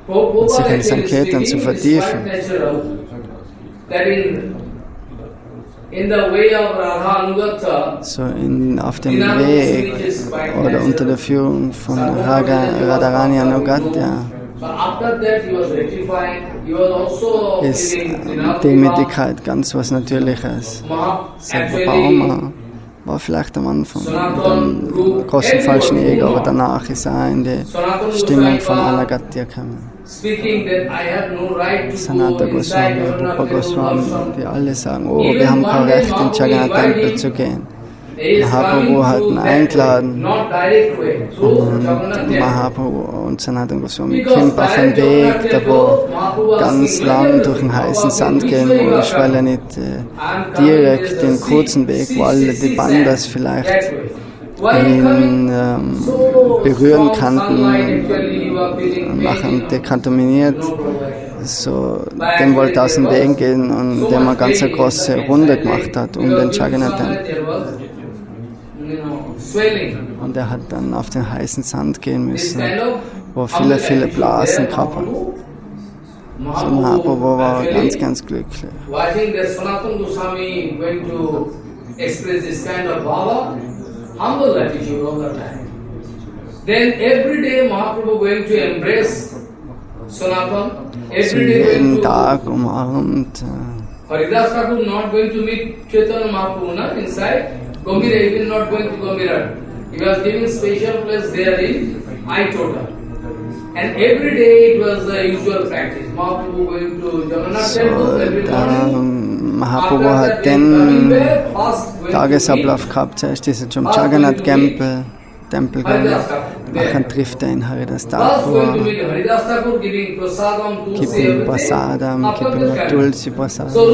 und sich in Sankirtan zu vertiefen. So auf dem Weg oder unter der Führung von Radharani Anugatya ist Demütigkeit ganz was Natürliches. Satyabhama war vielleicht am Anfang mit einem großen falschen Ego, aber danach ist er in die Stimmung von Anagatya gekommen. Sanatana Goswami, Rupa Goswami, die alle sagen, oh, wir haben kein Recht, in Jagannath Tempel zu gehen. Mahaprabhu hat ihn eingeladen und Mahaprabhu und Sanatana Goswami kommt auf einen Weg, der wo ganz lang durch den heißen Sand gehen muss, weil er nicht direkt den kurzen Weg, wo alle die Bandas vielleicht ihn berühren kannten und machen dekontaminiert. So, dem wollte aus dem Weg gehen und dem eine ganz große Runde gemacht hat um den Jagannath-Tempel. Und er hat dann auf den heißen Sand gehen müssen, wo viele Blasen gehabt hat. So Mahaprabhu war ganz, ganz glücklich. Humble attitude all the time. Then every day Mahaprabhu going to embrace Sanatan. Every day going jeden to Tag umarmt. Haridas Thakur not going to meet Chaitanya Mahaprabhu na, inside Gambhira. He will not going to Gambhira. He was giving special place there in Aitota. And every day it was the usual practice. Mahaprabhu going to Jagannath temple every morning. Mahaprabhu hat den Tagesablauf gehabt, zuerst ist er zum Jagannath-Tempel gegangen, nachher trifft er in Haridas Thakur, gibt ihm Prasadam, gibt ihm Tulsi Prasadam, dann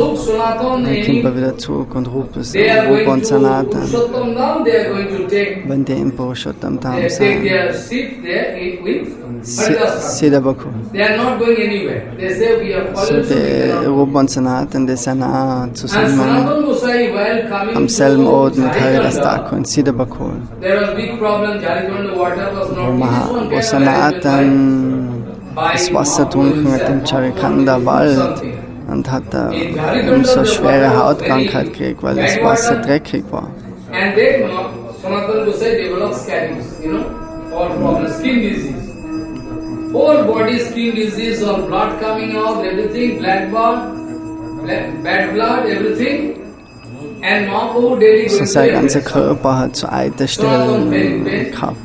kommt er wieder zurück und Rupa und Sanatan, wenn die in Purushottam Dham sind, Siddha Bhakti. So die Rupa und Sanatan, die sind auch zusammen am selben Ort mit Haridas Thakur in Siddha Bhakti. Wo Sanatan das Wasser trunken hat im Charikanda Wald und hat da so eine schwere Hautkrankheit gekriegt, weil das Wasser dreckig war. Whole body skin disease or blood coming out, everything, black blood, bad blood, everything. And Mahaprabhu daily So sein ganzer Körper hat so Eiterstellen gehabt.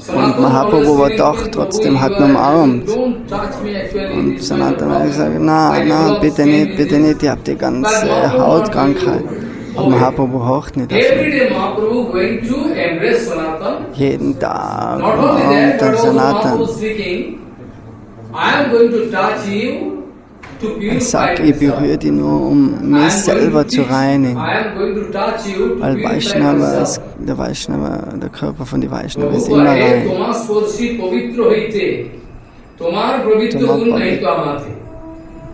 Und Mahaprabhu war doch trotzdem hat ihn umarmt. Und Sanatana hat gesagt, na, bitte nicht, ihr habt die ganze Hautkrankheit. Und Mahaprabhu haucht nicht auf ihn. Jeden Tag umarmt er Sanatan. Er sagt, ich berühre dich nur, um mich selber zu reinigen. Weil Vaishnava, der Körper von den Vaishnava ist immer rein.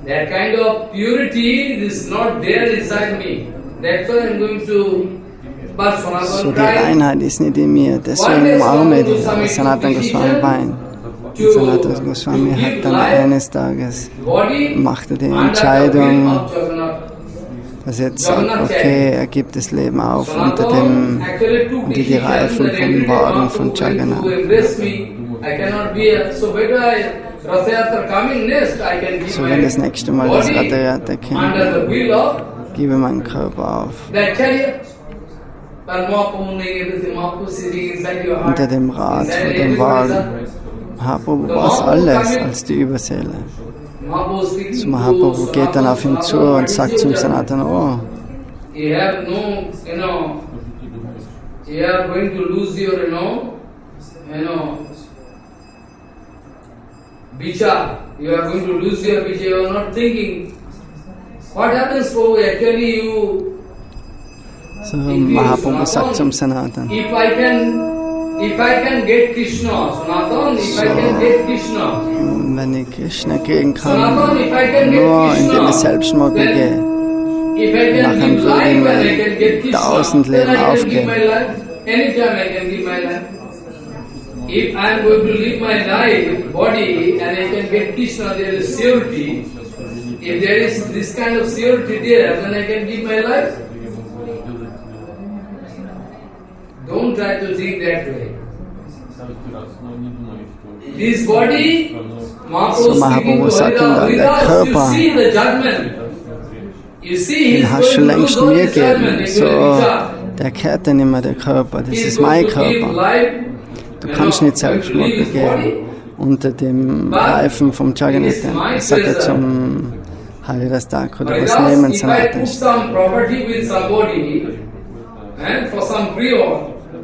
That kind of purity is not there inside me. That's why I'm going to. So die Reinheit ist nicht in mir, deswegen umarme ich dich. Aber Sanatana Goswami weint. Und Sanatana Goswami hat dann eines Tages, machte die Entscheidung, dass er jetzt sagt, okay, er gibt das Leben auf unter die Reifen vom Wagen von Jagannath. So wenn das nächste Mal das Rathayatra kommt, gebe meinen Körper auf. Unter dem Rad von dem Wagen. Mahaprabhu war es alles als die Überseele. So Mahaprabhu geht dann auf ihn zu und sagt zum Sanatana, oh, What happens, Prabhu? Actually, you. So Mahaprabhu sagt zum Sanatan. If I can get Krishna, Sanatan, if I can get Krishna. Wenn ich Krishna kriegen kann, Sanatan, if I can nur get indem ich Krishna, Selbstmord begehe, if I can nachher give würde life ich and I can get mir Krishna, 1000 then Leben I can give aufgeben. my life. Anytime I can give my life. If I am going to live my life, body, and I can get Krishna, there is surety. If there is this kind of surety there, then I can give my life. Don't try to think that way. This body, So Mahaprabhu sagt ihm dann, der Körper, den hast du längst mir gegeben. So, der kehrt dann immer der Körper, das ist mein Körper. Du kannst nicht Selbstmord begehen unter dem Reifen vom Jagannath. Sagt er zum Haridas Thakur, oder was nehmen Sanatan.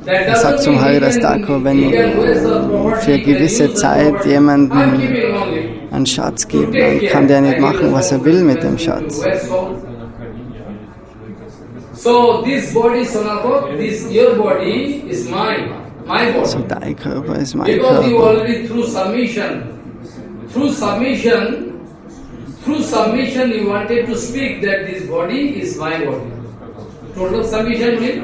Er sagt zum Haridas Thakur, wenn für eine gewisse Zeit jemanden einen Schatz gibt, dann kann der nicht machen, was er will mit dem Schatz. So this body, Sanatan, your body is mine, my body. So dein Körper ist mein Because you Körper. already through submission you wanted to speak that this body is my body. Total submission means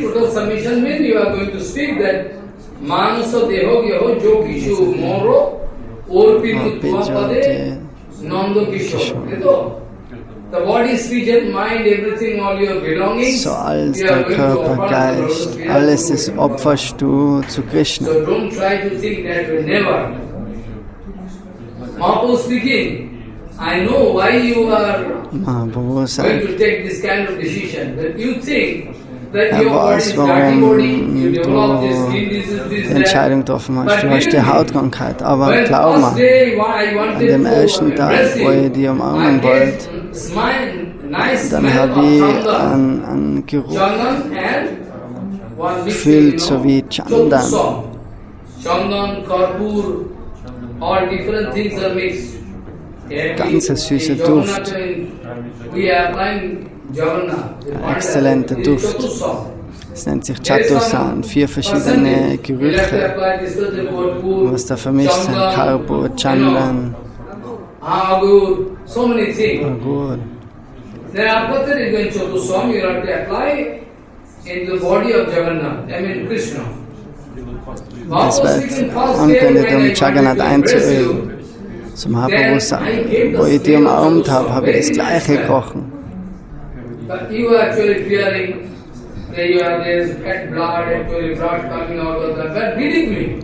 total submission means you are going to speak that Manasa Deho Gyaho Jo Kishu Moro Orpitu Tvapade Nando Kishore. The body, speech and mind, everything, all your belongings, So alles, you are der going to Körper, offer to Geist, Lord. alles das opferst du zu Krishna. So don't try to think that way, never. Mahaprabhu speaking, I know why you are Mahaprabhu going sagt, to take this kind of decision, but you think that er your body weiß, is dirty body, warum you develop this du skin disease, this, die that. Entscheidung getroffen hast. Du hast die Hautkrankheit, aber When glaub first mir, day I wanted an dem ersten to Tag, embrace wo ich him, die I umarmen get wollte, nice dann smell habe of ich chandan. einen Geruch Chandan and one gefühlt, so wie Chandan. Chandan, Karpur, all different things are mixed. Ganzer süßer Duft. We are applying Jagannath. Ein exzellenter Duft. Es nennt sich Chatusan, 4 verschiedene Gerüche, was da vermischt sind, Karpur, Chandan, so many things. Agur. Then after that you go Chatusam, you have to apply in the body of Jagannath, I mean Krishna. Das wird angewendet, um Jagannath einzuölen. So Mahaprabhu sagt, wo ich die umarmt habe ich das Gleiche gerochen. But you are actually fearing that you have this fat blood, actually blood coming out of the but believe me.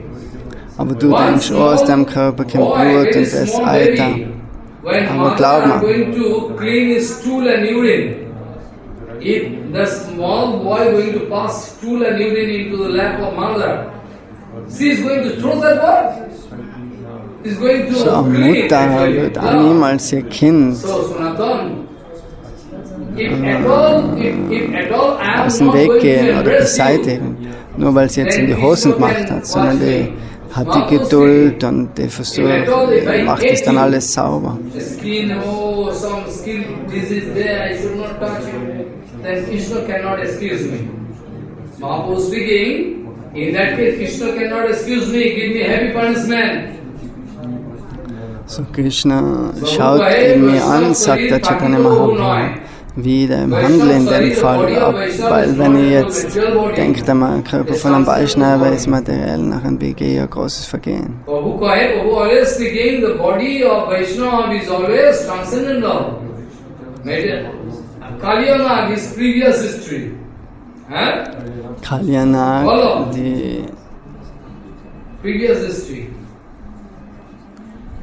Aber du denkst, oh, aus deinem Körper kommt Blut und das Alter. Aber glaub mir, going to clean his stool and urine. If the small boy going to pass stool and urine into the lap of mother, she is going to throw that boy. Is going to so eine clean Mutter actually. wird auch niemals ihr Kind So Sanatan, if at all I am aus dem not Weg going to gehen oder embrace you, beseitigen, nur weil sie jetzt in die Hosen gemacht hat, sondern die hat die Geduld und die versucht, macht es dann alles sauber. the skin, oh, some skin disease there, I should not touch it, then Krishna cannot excuse me. Mahaprabhu speaking, in that case Krishna cannot excuse me, give me heavy punishment. So Krishna schaut ihn mir an, sagt der Chaitanya Mahaprabhu, wieder im Handel in dem Fall ab, weil wenn ich jetzt denke, der Körper von einem Vaishnava ist materiell, nachher begehe ich ein großes Vergehen. Prabhu always speaking, the body of Vaishnava is always transcendental. Kalyanag is previous history. Kalyanag, die Previous history.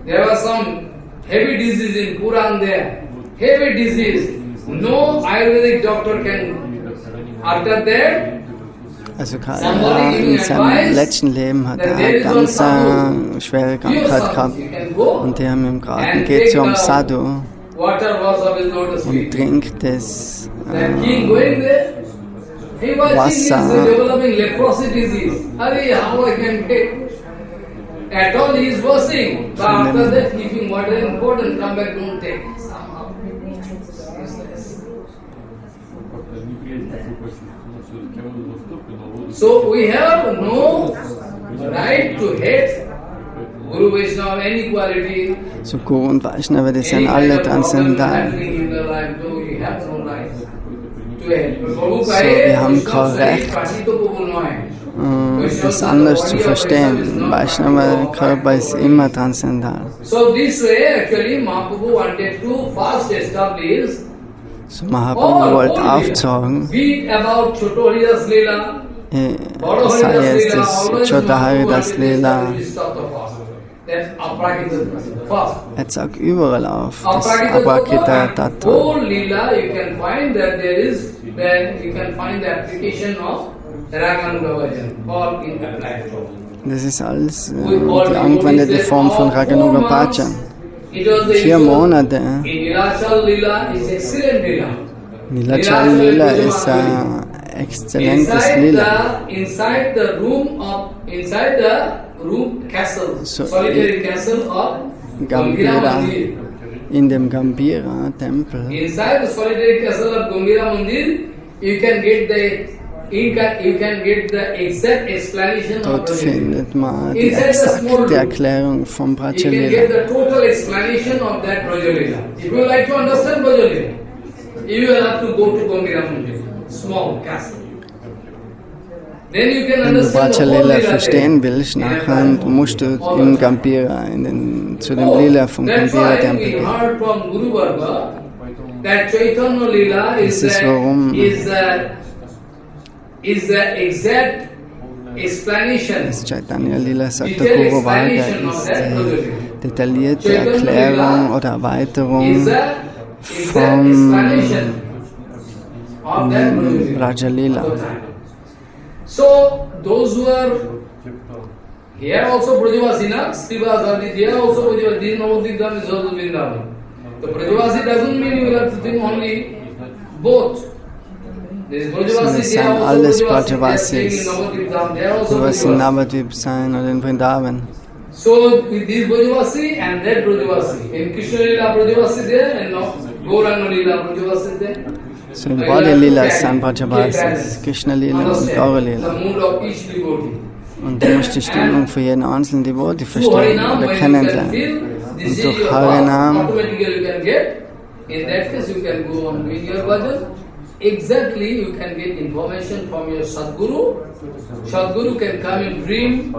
There was some heavy disease in Puran there. Heavy disease. No Ayurvedic doctor can. After that, also in seinem letzten Leben hat er eine ganz schwere Krankheit gehabt und die haben ihm geraten, geht zu einem Sadhu und trinkt das Wasser. At all he is washing, but after that keeping water important, come back, don't take. So we have no right to hate Guru Vaishnava any quality. So Guru und Vaishnava, die sind alle transzendental. So, wir haben kein Recht, das anders zu verstehen. Vaishnava Körper ist immer transzendental. So this way actually Mahaprabhu wanted to first establish So Mahaprabhu wollte aufzeigen, sei es das Chota Haridas Lila, er sagt überall auf, das Aprakita Tattva. Das ist alles die angewendete Form von Raganuga Bhajan. 4 Monate. Nilachal Lila ist ein exzellentes Lila. So, Gambhira, in dem Gambhira-Tempel. Inside the solitary castle of Gambhira Mandir, you can get the exact explanation of Dort Brajalila. findet man die exakte Erklärung vom You can Brajalila. get the total explanation of that Brajalila. If you like to understand Brajalila, you will have to go to Gambhira Mandir, small castle. Then you can Wenn du understand the whole Brajalila Lila verstehen there. willst, nachher musst du in Gambhira, zu dem Lila vom That's why Gambhira-Tempel we gehen. heard from Guru Varga that Chaitanya Lila Das ist warum is the exact explanation. das Chaitanya Lila, sagt der Guru Varga, ist die detaillierte Erklärung oder Erweiterung Is the exact vom explanation of that Brajalila. So those who are here also Brajavasina, Srivasadi, they are also Brajavasi. These Navadvip Dham is also Vrindavan. The Brajavasi doesn't mean you have to think only both. There is Brajavasi, they are also alles Brajavasis. They are Brajavasis. staying in Navadvip Dham, they are also So was in Brajavasis. Navadvip sein oder in Vrindavan. So with this Brajavasi and that Brajavasi. In Krishna Lila Brajavasi there and now Gauranga Lila Brajavasi there. So in Body Lila sind Brajavasis, Krishna Lila und Gaura Lila. The mood of each devotee. Und du musst die Stimmung für jeden einzelnen Devotee verstehen oder kennenlernen. Und durch Harinam, automatically you can get. In that case you can go on doing your bhajan. Exactly you can get information from your Sadguru. Sadguru can come in dream.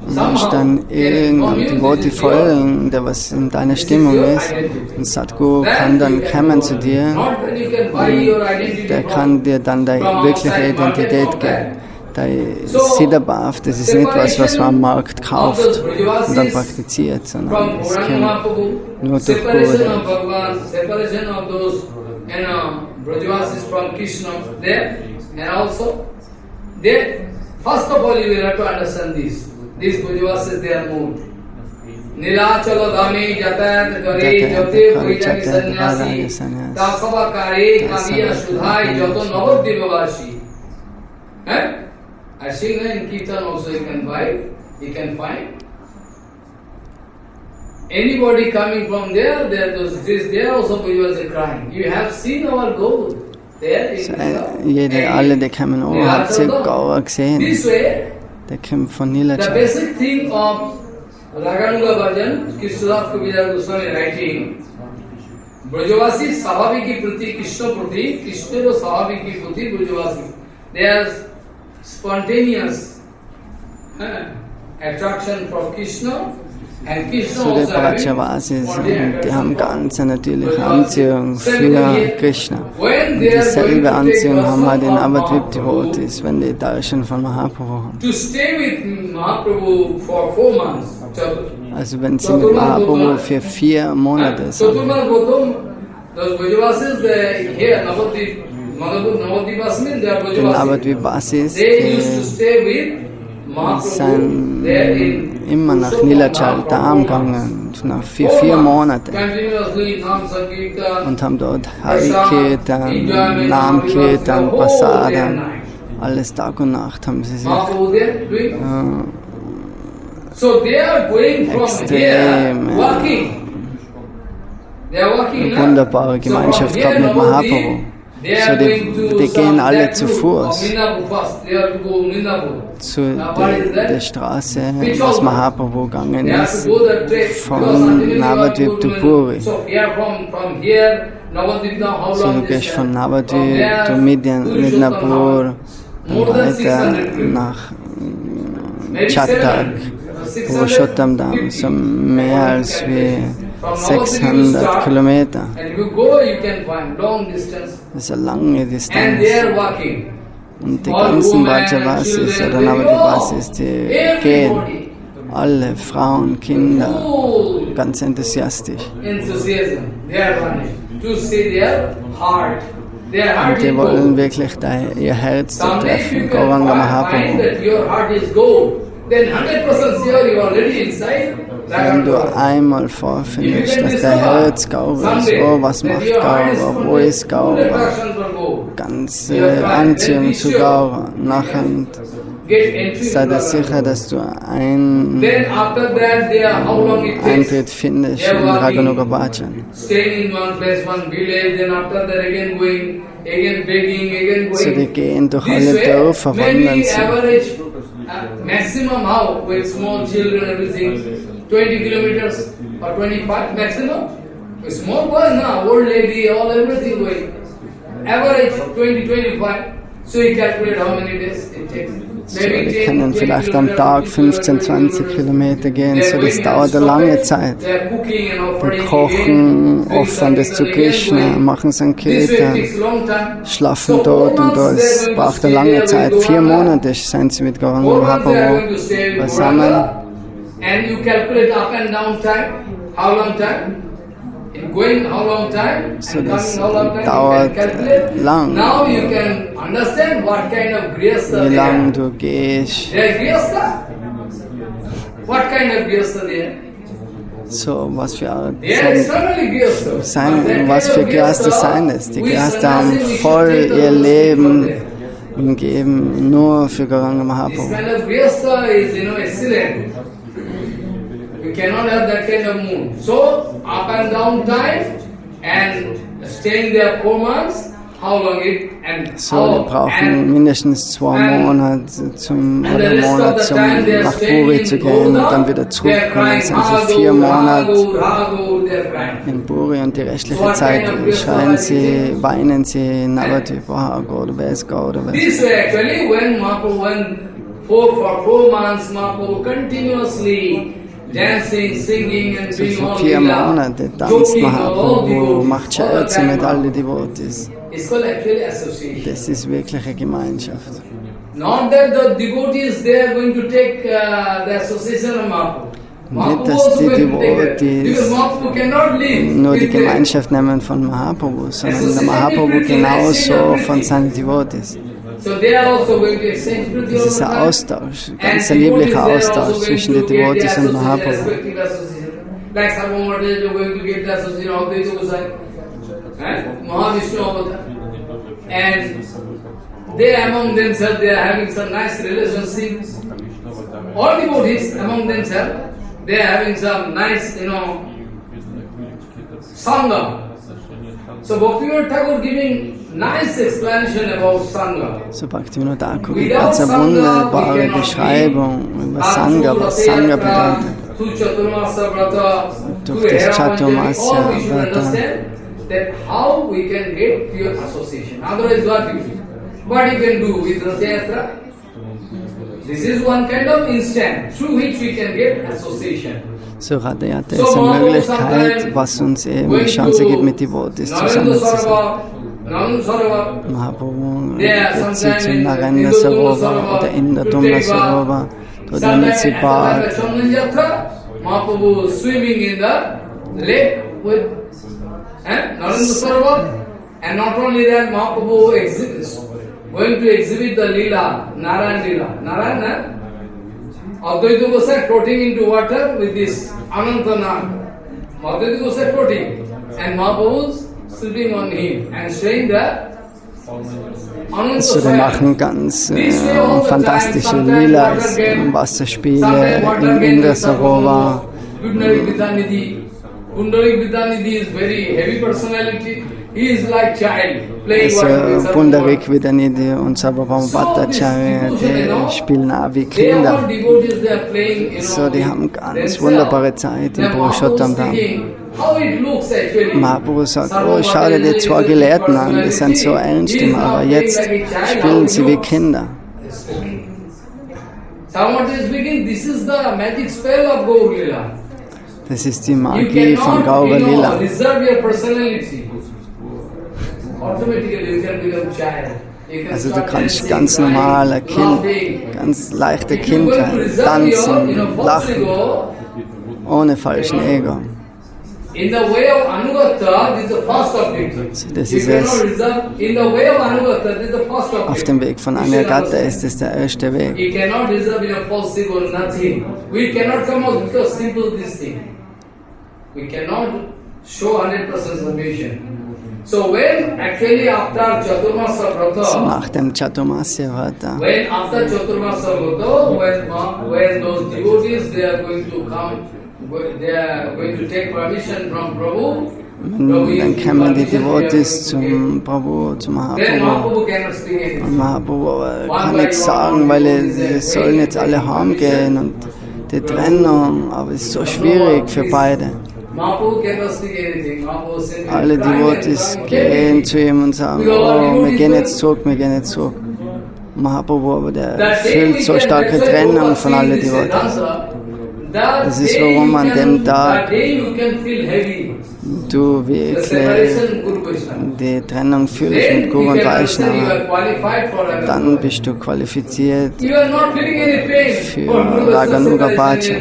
du musst dann irgendeinem Devotee folgen, der was in deiner Stimmung ist. Und Sadguru kann dann kommen zu dir. Not when you can buy your identity Der from kann dir dann deine wirkliche Identität geben. Dein Siddhabhav, das ist nicht was man am Markt kauft und dann praktiziert, sondern from es Gauranga kommt Mahaprabhu, nur durch separation Guru. of Bhagavan, separation of those, Brajavasis from Krishna there, and also there. First of all, you will have to understand this. These Brajavasis, they are moved. Nilachala dhame jatayat kare jate bhujani sannyasi tasava kare kamiya shudhai jato navadvipavasi. I sing in Kirtan also you can buy, you can find. Anybody coming from there, there also Brajavasis crying. You have seen our gold there in Alle, die kommen oben, habt ihr Gaura gesehen. This way, Der kommt von the Nilachal. basic thing of Raganuga Bhajan, Krishnadas Kaviraj Goswami writing, Brajavasi Sahaviki Prati Krishna Prati, Krishna Sahaviki Prati Brajavasi. They are spontaneous attraction from Krishna and Krishna So die also having Brajavasis, spontaneous die haben attraction ganz eine natürliche from Anziehung für Krishna. Und dieselbe Anziehung haben wir den Avadvip-Devotees, wenn die Darshan von Mahaprabhu haben. to stay with Mahaprabhu for 4 months. Also wenn sie mit Mahaprabhu für 4 Monate sind. Chaturma Gautam, those Brajavasis, here, Navadvip, Navadvip Asmin, they are Den Brajavasis. Avadvip-Basis, They used to die stay with Mahaprabhu sind there in immer nach Nilachal Dham gegangen, für 4 Monate. continuously Nam Sankirtan, Und haben dort Harikirtan, Namkirtan, Prasadam, alles Tag und Nacht haben sie sich Mahaprabhu there doing. äh, So they are going from here, extrem walking. They are walking. eine wunderbare Gemeinschaft gehabt mit Mahaprabhu. So die gehen alle zu Fuß zu der Straße, was Mahaprabhu gegangen ist, von Navadvip to Puri. So du gehst von Navadvip to Midnapur, dann weiter nach Chatak, Purushottamdam, so mehr als wie 600 Kilometer. Das ist eine lange Distanz. Und die ganzen Brajavasis oder Navadivasis, die gehen, alle Frauen, Kinder, ganz enthusiastisch. Und die wollen wirklich da ihr Herz zu treffen, Gauranga Mahaprabhu. Wenn du einmal vorfindest, dass der Herz Gaura ist, oh, was macht Gaura, wo ist Gaura, ganze Anziehung zu Gaura, nachher sei dir sicher, dass du einen Eintritt findest in Raganuga Bhajan. So die gehen durch alle Dörfer, wandern sie. Maximum how with small children everything 20 kilometers or 25 maximum. A small boy now, old lady, all everything going. Average 20-25. So you calculate how many days it takes. So, die können vielleicht am Tag 15, 20 Kilometer gehen, so das dauert eine lange Zeit. Die kochen, opfern das zu Krishna, machen Sankirtan, schlafen dort und dort. Es braucht eine lange Zeit. 4 Monate sind sie mit Gauranga Mahaprabhu beisammen. And you calculate up and down time, how long time? In going, how long time? So And das coming, how long time? dauert You can calculate. lang. Now you can understand what kind of grihastha Wie they lange are. du gehst. They are grihastha? What kind of grihastha they are? So, was für Art They are externally grihastha. was für Geister sein es. Die Geister haben voll ihr Leben hingeben, nur für Gauranga This Mahaprabhu. kind of grihastha is, excellent. You cannot have that kind of mood. So, up and down time and staying there 4 months, how long it and So, how die brauchen and mindestens 2 Monate oder einen Monat, nach Puri zu gehen und dann wieder zurückkommen. Sind sie 4 Monate in Puri und die restliche Zeit schreien sie, weinen sie in Navadvip, Gaur, Ves, Gaur, Ves. This way actually when Mahaprabhu for 4 months Mahaprabhu continuously dancing, singing and So doing für all 4 lila, Monate tanzt joking all Mahaprabhu, devotees, macht all the Scherze time. mit allen Devotees. It's called actually association. Das ist wirklich eine Gemeinschaft. Not that the devotees they are going to take the association of Mahaprabhu. Nicht, dass die Devotees Because Mahaprabhu cannot live nur die with them. Gemeinschaft nehmen von Mahaprabhu, sondern der Mahaprabhu genauso von seinen Devotees. So they are also going to exchange with Das ist ein Austausch, ein ganz ein lieblicher Austausch zwischen den Devotees und Mahaprabhu. Like Sarvamata, they are going to get the association of the Gosai. Mahavishnu Avatar. And they among themselves, they are having some nice relationships. All devotees among themselves, they are having some nice, Sangha. So Bhaktivinoda Thakur giving nice explanation about Sangha. So Bhaktivinoda Thakur gibt ganz eine wunderbare Beschreibung über Sangha, was Sangha bedeutet. Durch das Chaturmasya Vrata. That how we can get pure association. Otherwise, what you can do with Rathayatra? This is one kind of instant through which we can get association. So Radhayatra ist eine Möglichkeit, was uns eben die Chance gibt, mit Devotees zusammen zu sein. Mahaprabhu geht sie zu Narendra Sarovar oder Indra Sarovar, dort nimmt sie Bad. Mahaprabhu swimming in the lake with Narendra Sarovar, and not only that, Mahaprabhu going to exhibit the Leela, Narayan Leela. Narayan, Advaita Gosai floating into water with this Anantana. Advaita Gosai floating, and Mahaprabhu sitting on him and saying that Also die machen ganz fantastische Lilas, Wasserspiele in Indra Sarovar. Pundarik Vidyanidhi is very heavy personality. He is like child playing Also with Pundarik Vidanidhi und Sarvabhauma Bhattacharya, die spielen auch wie They are all Kinder. devotees, they are playing, So, die haben ganz themselves. wunderbare Zeit im Then Mahaprabhu Purushottam Dham. speaking, how it looks actually. Mahaprabhu sagt, oh, schau dir die zwei Gelehrten an, die sind so ernst immer, aber jetzt spielen sie wie Kinder. Someone is speaking, this is the magic spell of Gaur Lila. Das ist die You Magie von Gaura cannot, Lila. reserve your personality. Automatically you can become child. You can Also du start kannst dancing, ganz crying, normal ein Kind, laughing. ganz leichte If you are going to Kindheit, reserve tanzen, your, false lachen, ego, ohne falschen Ego. in the way of Anugatta, this is the first objective. Das You ist cannot es. reserve, in the way of Anugatta, this is the first objective. Auf dem Weg von You should Anyagata understand. ist es der erste Weg. You cannot reserve in a false ego, nothing. We cannot come out because simple this thing. We cannot show 100% submission. So when actually after Chaturmasa So Vrata, nach dem Chaturmasya Vrata, when after Chaturmasa Vrata, when those devotees they are going to come, they are going to take permission from Prabhu, dann kämen die Devotees zum Prabhu, zum then Mahaprabhu. Mahaprabhu cannot speak anything. Und Mahaprabhu kann nichts sagen, weil sie sollen jetzt alle heimgehen und die Trennung, aber es ist so schwierig für beide. Mahaprabhu cannot speak anything. Mahaprabhu simply Alle crying and Devotees crying. gehen zu ihm und sagen, oh, wir gehen jetzt zurück, wir gehen jetzt zurück. Mahaprabhu aber der fühlt so starke Trennung von allen Devotees. Das ist warum an dem Tag du wirklich die Trennung fühlst mit Guru und Vaishnava. Dann bist du qualifiziert für Raganuga Bhajan.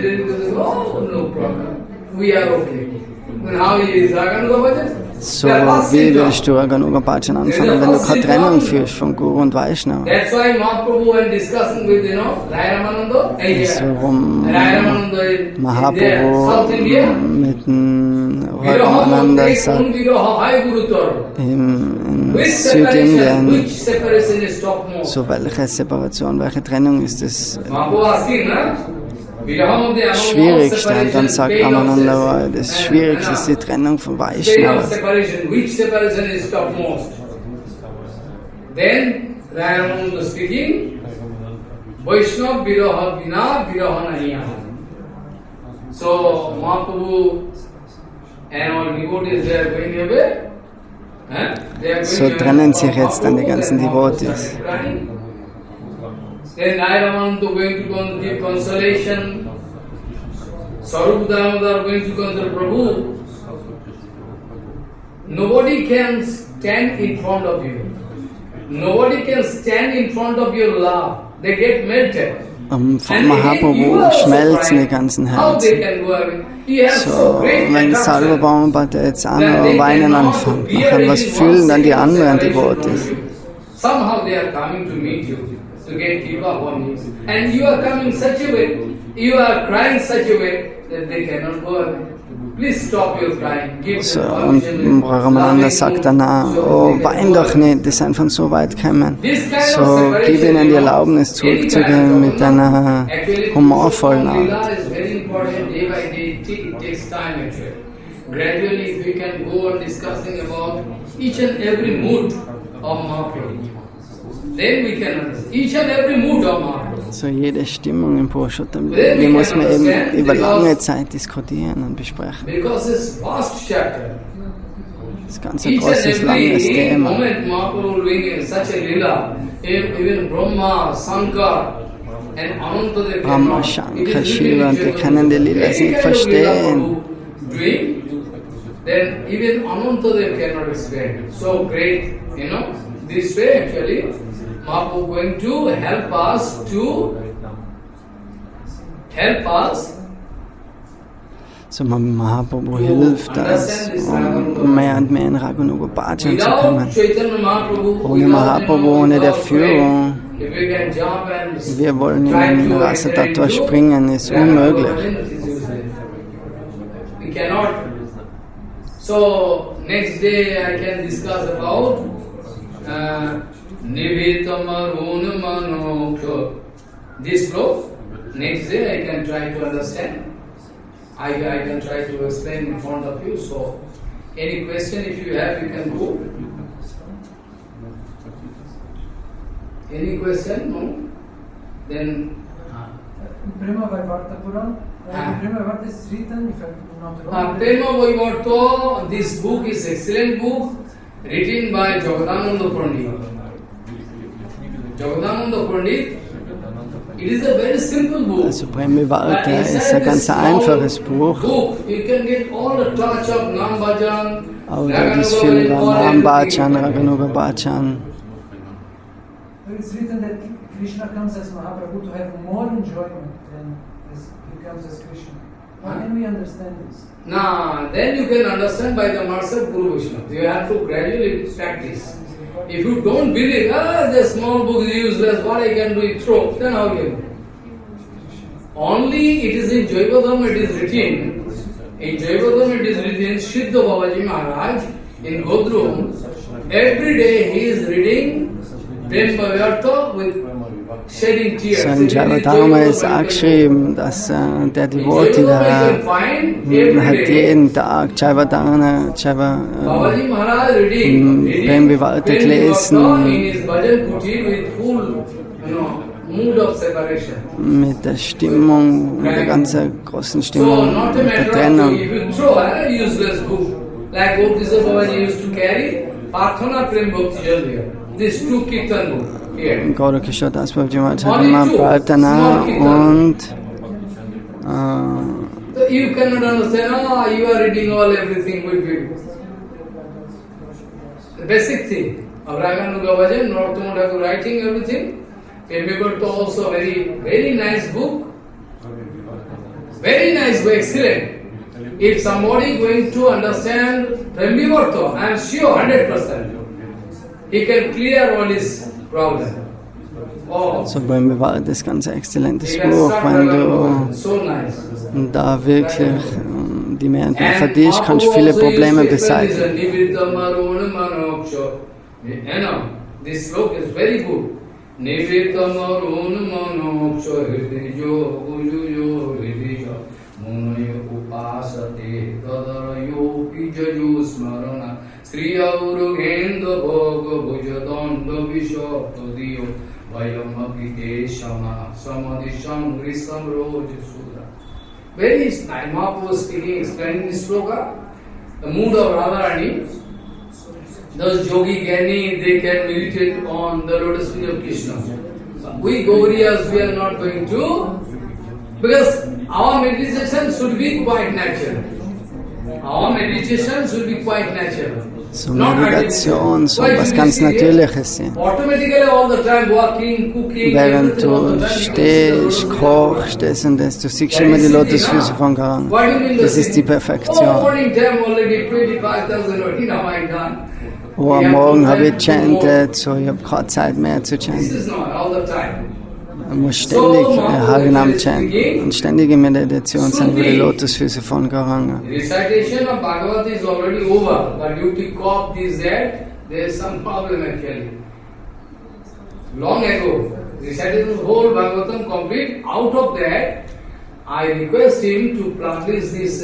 So, wie willst du Raganuga Bhajan anfangen, wenn du keine Trennung führst von Guru und Vaishnava? That's why Mahaprabhu when discussing with, Rai Ramananda, Das ist warum Rai Ramananda in South Mahaprabhu India, mit dem Viraha Ramananda Matre sagt, Kun Viraha Hai Gurutar. in Which Südindien, separation is topmost? so welche Separation, welche Trennung ist das Mahaprabhu asking, na? Viraha Matre Schwierigste? Und dann sagt Ramananda, das Schwierigste ist die Trennung von Pain of Vaishnava. separation. Which separation is topmost? Then Rai Ramananda speaking, Vaishnav Viraha Vina Viraha Nahiya. So Mahaprabhu and all devotees they are going away. They are So going trennen away. sich jetzt dann die ganzen Devotees. Then Rai Ramananda going to give consolation. Sarup Damodar going to console Prabhu. Nobody can stand in front of you. Nobody can stand in front of your love. They get melted. Von Mahaprabhu schmelzen die ganzen How they Herzen. can go away? He has So, so great wenn attraction. Sarvabhauma Bhatta jetzt an weinen anfängt, nachher was fühlen dann die anderen Devotees? Somehow they are coming to meet you, to get give up on you. And you are coming such a way, you are crying such a way that they cannot go away. Please stop your crying. Give So, them und permission. Ramananda sagt danach, oh, wein doch nicht, die sind von so weit gekommen. So, gib ihnen die Erlaubnis zurückzugehen mit einer humorvollen Art. Lila is very important day by day. It takes time actually. Gradually, if we can go on discussing about each and every mood of Mahaprabhu, then we can understand each and every mood of Mahaprabhu. So, jede Stimmung im Purushottam, die muss man eben über lange Zeit diskutieren und besprechen. Because it's vast chapter. Das ist ganz ein Each and großes, langes every Thema. moment Mahaprabhu doing such a lila, even Brahma, Shankar, and Anantadev Brahma, Shankar, Shiva, die können die Lilas nicht verstehen. Then even Anantadev cannot explain. So great, this way actually, Mahaprabhu going to help us So, Mahaprabhu hilft uns, um mehr und mehr in Raganuga Bhajan zu kommen. without Chaitanya Mahaprabhu, Ohne Mahaprabhu, ohne der Führung, if we can jump and wir wollen try in to Rasa actually Tattva do, springen, ist then unmöglich. it is useless. We cannot. So next day I can discuss about Nivitam Arun Manokya. This flow. Next day I can try to understand. I can try to explain in front of you. So Any question if you have, you can go. Any question? No? Then. Prema Vaivarta Puran. Prema Vaivarta is written, if I'm not wrong. Prema Vaivarta, this book is excellent book, written by Jagadananda Pandit. Jagadananda Pandit. It is a very simple book. Also Prema-Vivarta ist ein ganz einfaches Buch. You can get all the touch of Nam Bhajan, Aber da ist viel über Nam Bhajan, Raganuga Bhajan. It's written that Krishna comes as Mahaprabhu to have more enjoyment than as he comes as Krishna. How can we understand this? Nah, then you can understand by the mercy of Guru Vishnu. You have to gradually practice. If you don't believe, the small book is useless, what I can do is throw, then how you do? Only it is in Jaivadharma it is written. In Jaivadharma it is written, Siddha Babaji Maharaj in Godrum, every day he is reading Prem Bhavyartha with shedding tears. So in Jaivadharma ist auch geschrieben, dass der Devotee da hat jeden Tag Jaivadharma, Prem-Vivarta gelesen mit der Stimmung, mit der ganzen großen Stimmung, mit der Trennung. Gaura Kishore Das Babaji Maharaj hat immer Prarthana und you cannot understand, you are reading everything with people. The basic thing of Raganuga Bhajan, Narottam Thakur writing everything. Prem-Vivarta also very nice book. Very nice book, excellent. If somebody going to understand Prem-Vivarta, I am sure 100%, he can clear all his problem. So Prem-Vivarta ist ganz exzellentes Buch, wenn du da wirklich die mehr verdienst, kannst du viele Probleme beseitigen. This sloka is very good. Nivitam manoksha hridijo gujujo hridijo munayo upasate tadarayo pijayo smarana Sri Aurughendra Bhoga Bhujadanda Vishapadiyo Vayamapi Shama Samadisham Grisam Rojasura. Very nice. Mahaprabhu was speaking, explaining this sloka, the mood of Radharani. Those yogi Gyani, they can meditate on the lotus feet of Krishna. We Gauriyas, we are not going to, because our meditation should be quite natural. Our meditation should be quite natural. So Meditation soll was ganz Natürliches sein. Während du stehst, kochst, das und das, du siehst immer die Lotusfüße von Gauranga. Das ist die Perfektion. Oh, am Morgen habe ich chantet, so ich habe keine Zeit mehr zu chanten. Man muss ständig Harinam chanten und ständige Meditation sind über die Lotusfüße von Gauranga. Recitation of Bhagavad is already over, but due to cop this that, there is some problem actually. Long ago, recitation of whole Bhagavatam complete. Out of that, I request him to publish this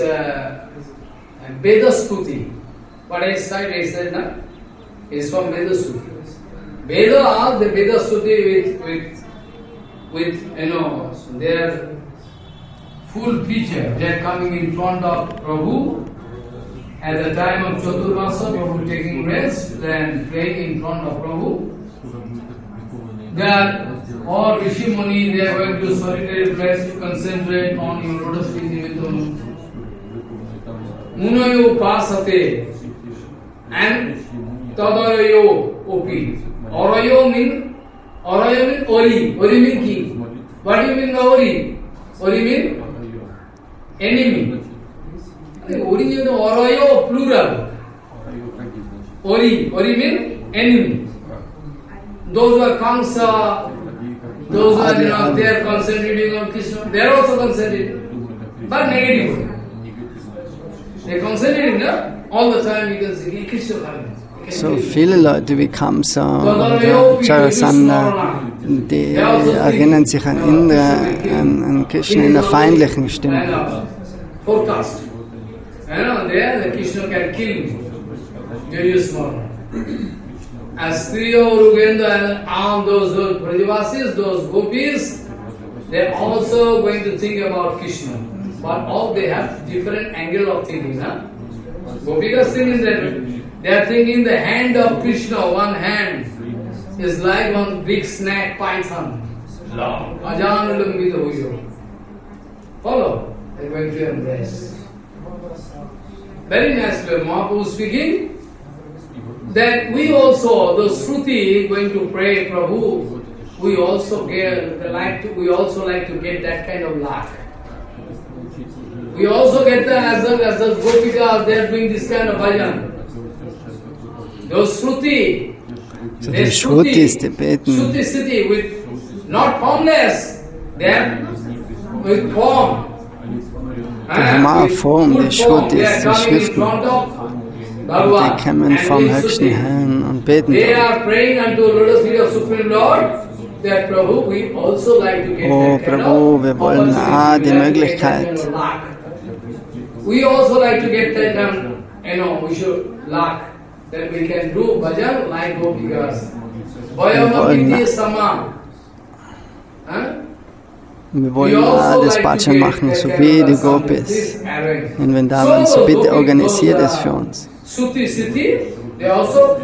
Veda Stuti. What I said, na? Is from Veda Stuti. Veda, the Veda Stuti with their full feature. They are coming in front of Prabhu. At the time of Chaturmasa, Prabhu taking rest, then praying in front of Prabhu. They are all Rishi Muni, they are going to solitary place to concentrate on your lotus feet nimittam. Munayo pasate and tadayo opi. Orayo mean ori. Ori mean ki? What do you mean by ori? Ori mean enemy. Ori is orayo plural. Ori mean enemy. Those who are Kamsa, those who are they are concentrating on Krishna, they are also concentrating, but negative. They are concentrating, no? All the time you can say Krishna coming. So viele Leute wie Kamsa oder Jarasandha, die erinnern sich an Indra, an Krishna in einer feindlichen Stimmung. Forecast. There the Krishna can kill me. Julius Moran. And Striya, Urugenda, and all those Brajavasis, those gopis, they're also going to think about Krishna. But all they have different angle of thinking. Huh? Gopikas thinking that they are thinking the hand of Krishna, one hand is like one big snake python. Long. Ajanulambita huyo. Follow. They're going to embrace. Very nicely, Mahaprabhu speaking that we also, the Shruti going to pray, Prabhu, we also like to get that kind of luck. We also get that as the Gopikas, they are doing this kind of bhajan. Those Shruti, So die Shrutis, die beten, Shruti Siddhi with not formless, they are with form. die haben auch Form, die Shrutis, die Schriften. Die kommen vom höchsten Herrn und beten. They are praying unto lotus feet of Supreme Lord. That Prabhu, we also like to get Oh that kind Prabhu, of wir wollen opportunity, die that Möglichkeit. kind of luck. We also like to get that we should luck that we can do bhajan like Gopikas. Vayamapiti Sama. Wir wollen auch das Bhajan machen, so wie die Gopis. In Vrindavan, so bitte organisiert es für uns. Suti Siddhi, they also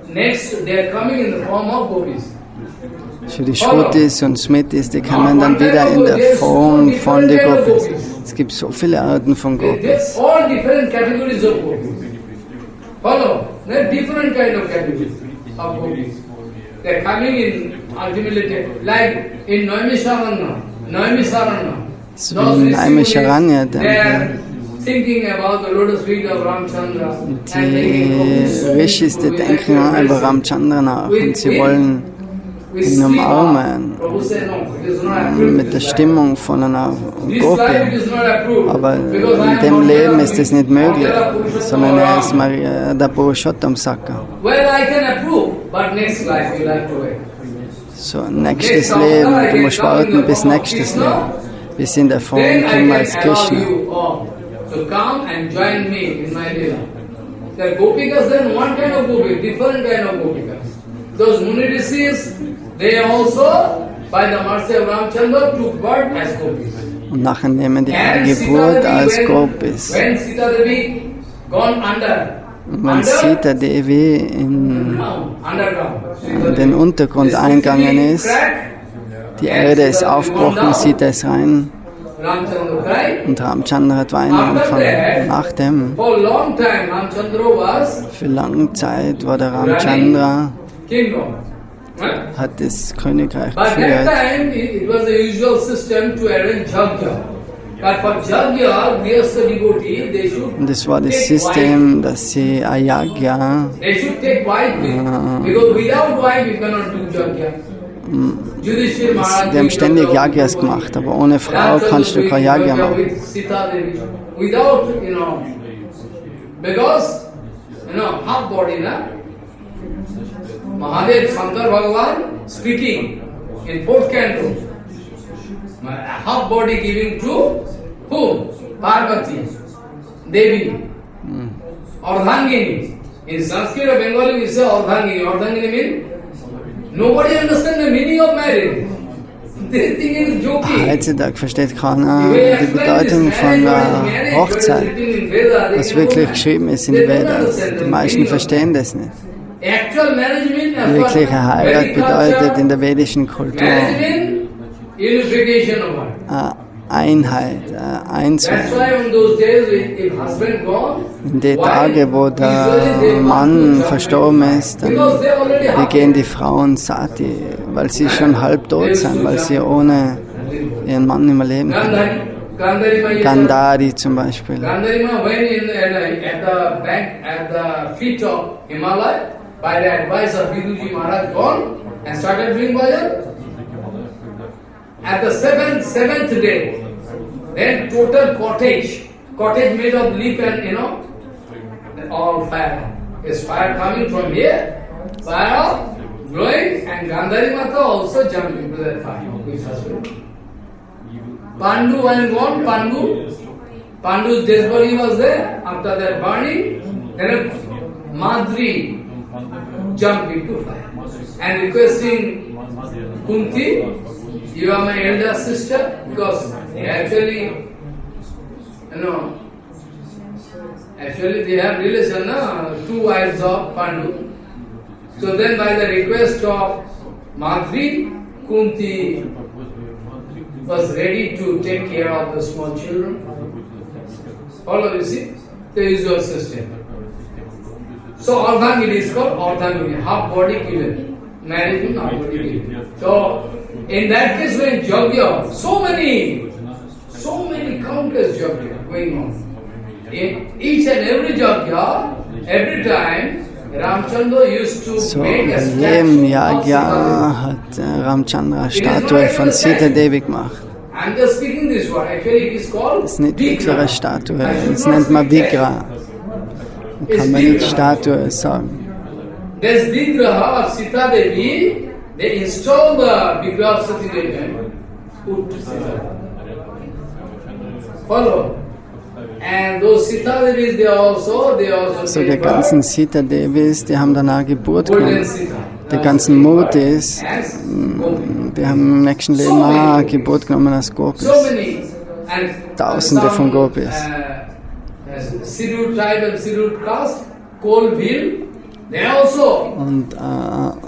next they are coming in the form of Gopis. Für die Shrutis und Smritis, die kommen dann wieder in der Form von den Gopis. Es gibt so viele Arten von Gopis. There's all different categories of gopis. Follow? There are different kind of categories of gopis. They're coming in ultimately like in Naimisharanya. So in Naimisharanya, they're thinking about the lotus feet of Ramchandra. die Rishis, die denken über Ramchandra nach und sie wollen ihn umarmen mit der Stimmung von einer Gopi. Aber in dem Leben ist es nicht möglich, sondern er ist der Purushottam Saka. So, nächstes Leben, du musst warten bis nächstes Leben. Bis in der Form kommen als Krishna. So come and join me in my lila. The Gopikas then one kind of Gopi, different kind of Gopikas. Those Munirishis, they also, by the mercy of Ramchandra, took birth as Gopis. Und nachher nehmen die Geburt als Gopis. When Sita Devi gone under, Und wenn Sita Devi in den Untergrund eingegangen ist, die Erde ist aufgebrochen, Sita ist rein. Und Ramchandra hat weinen angefangen. Nachdem, für lange Zeit war der Ramchandra, hat das Königreich geführt. Und es war das System, dass sie Ayagya die haben ständig Yagyas gemacht, aber ohne Frau kannst du kein Yagya machen. Half body, Mahadev Shankar Bhagavan speaking in 4th canto. Half body giving to whom? Parvati, Devi, Ardhangini. In Sanskrit or Bengali we say Ardhangini. Ardhangini means nobody understands the meaning of marriage. They think it is joking. Heutzutage versteht keiner die Bedeutung von der Hochzeit, was wirklich geschrieben ist in den Vedas. Die meisten verstehen das nicht. Wirkliche Heirat bedeutet in der vedischen Kultur Einheit, eins werden. In den Tagen, wo der Mann verstorben ist, dann begehen die Frauen Sati, weil sie schon halb tot sind, weil sie ohne ihren Mann nicht mehr leben können. Gandhari zum Beispiel. Gandharima went at the feet of Himalaya by the advice of Viduji Maharaj gone and started doing bhajan. At the seventh day, then total cottage made of leaf and all fire. Is fire coming from here? Fire glowing, and Gandhari Mata also jumped into that fire with husband. Pandu went gone, Pandu's dead body was there. After that burning, then Madri jumped into fire and requesting Kunti, you are my elder sister, because actually they have relation, two wives of Pandu. So then by the request of Madri, Kunti was ready to take care of the small children. Follow, you see, the usual system. So Ardhangini is called Ardhangini, half body given. Marriage is half body given. So in that case when Yajna, so many countless Yajna going on. In each and every Yajna, every time Ramchandra used to So, make bei a jedem statue of Yagya Sita. hat Ramchandra eine Statue von Sita Devi gemacht. I'm just speaking this word. Actually, it is called Das ist nicht wirklich Vigra. eine Statue, I should das not nennt man speak that. Vigra. Kann man nicht Statue sagen. This Vigraha of Sita Devi, they install the Vigraha of Sita Devi and put Sita. Follow. And those Sita Devis, they also So die gave ganzen birth Sita Devis, die haben danach Geburt golden genommen. Sita. Die ganzen Mutis, As Gopi. die haben im nächsten Leben auch Geburt genommen als Gopis. So many. And Tausende some, von Gopis. Scheduled tribe and scheduled caste, Colville, they also. Und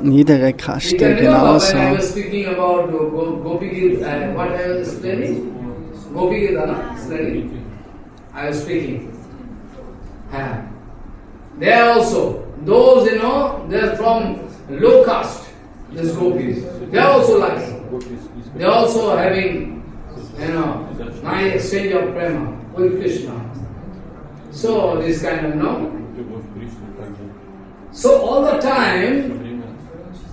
niedere You Kaste can remember genauso. when I was speaking about Gopigir, what I was explaining? Gopigir, explaining. I was speaking. They are also, those they are from low caste, these gopis. They are also lucky. They are also having, nice exchange of prema with Krishna. So this kind of, So all the time,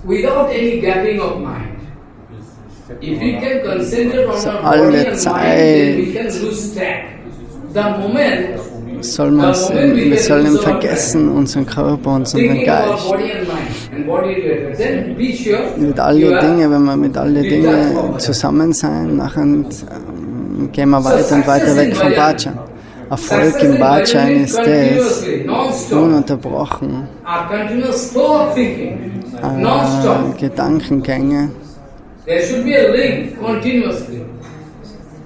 without any gapping of mind. If we can concentrate on So our body alle and mind, then we can Zeit lose track. The moment wir sollen vergessen unseren Körper, unseren thinking about Geist. body and mind and body related, then be sure Mit allen you are Dingen, wenn wir mit allen Dingen zusammen sein, nachher gehen wir weiter und weiter weg vom Bhajan. Erfolg im Bhajan ist das, ununterbrochen, a continuous flow of thinking, non-stop. Gedankengänge. There should be a link continuously.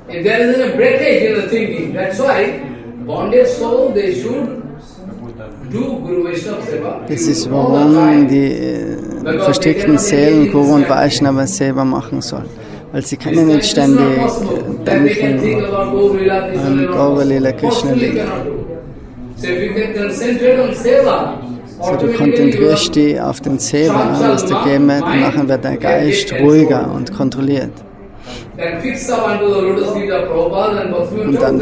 If there is a breakage in the thinking, that's why bonded soul, they should do Guru Vaishnava Seva. Das ist, all the warum time. die verstrickten Seelen Guru und Vaishnava selber machen sollen. Weil sie können nicht ständig denken an Gaura Lila, Krishna Lila. So, du konzentrierst dich auf den Seva, was du gegeben hast, und nachher wird dein Geist ruhiger und kontrolliert. Und dann,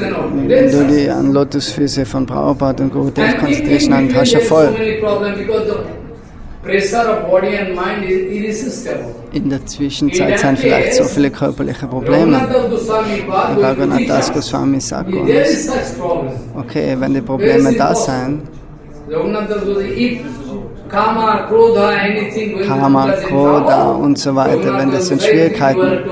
wenn du dich an Lotusfüße von Prabhupada und Gurudev konzentrierst, dann hast du Erfolg. In der Zwischenzeit sind vielleicht so viele körperliche Probleme. Raghunath Das Goswami sagt uns, okay, wenn die Probleme da sind, Kama, Krodha und so weiter, wenn das sind Schwierigkeiten,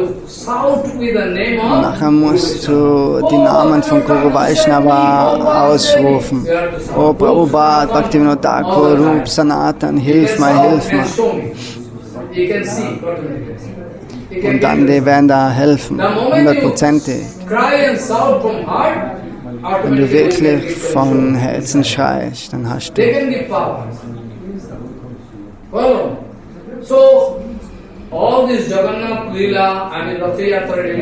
nachher musst du die Namen von Guru Vaishnava ausrufen. Oh Prabhupada, Bhaktivinoda Thakur, Rup, Sanatan, hilf mir. Und dann, die werden da helfen, 100%ig. Wenn du wirklich von Herzen schreist, dann hast du.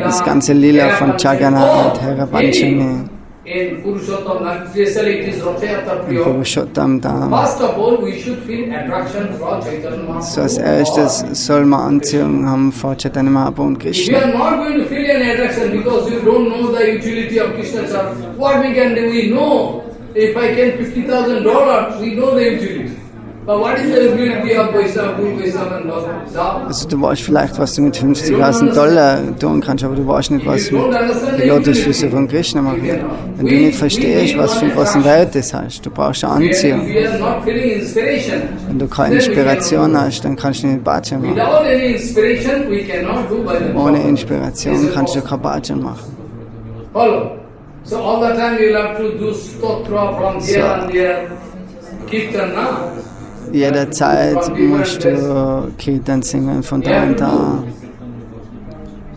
Das ganze Lila von Jagannath, Herapanchami, in Purushottam, especially it is Rath Yatra Priya. Purushottam Dham. First of all, we should feel attraction for Chaitanya Mahaprabhu. So als erstes soll man Anziehung haben vor Chaitanya Mahaprabhu und We Krishna. are not going to feel any attraction because you don't know the utility of Krishna Char. What we can do, we know. If I can $50,000, we know the utility. But what is the utility of Vaishnava, Guru Vaishnava and Bhakti? Also du weißt vielleicht, was du mit $50,000 tun kannst, aber du weißt nicht, was mit den Lotusfüßen von Krishna machen. Wenn du nicht verstehst, was für einen großen Wert das hast, du brauchst eine Anziehung. We are not feeling inspiration. Wenn du keine Inspiration hast, dann kannst du nicht Bhajan machen. Without any inspiration, we cannot do bhajan. Ohne Inspiration kannst du kein Bhajan machen. Follow. So all the time you will have to do stotra from here and there. Kirtan, na? Jederzeit musst du Kirtan singen von da und da.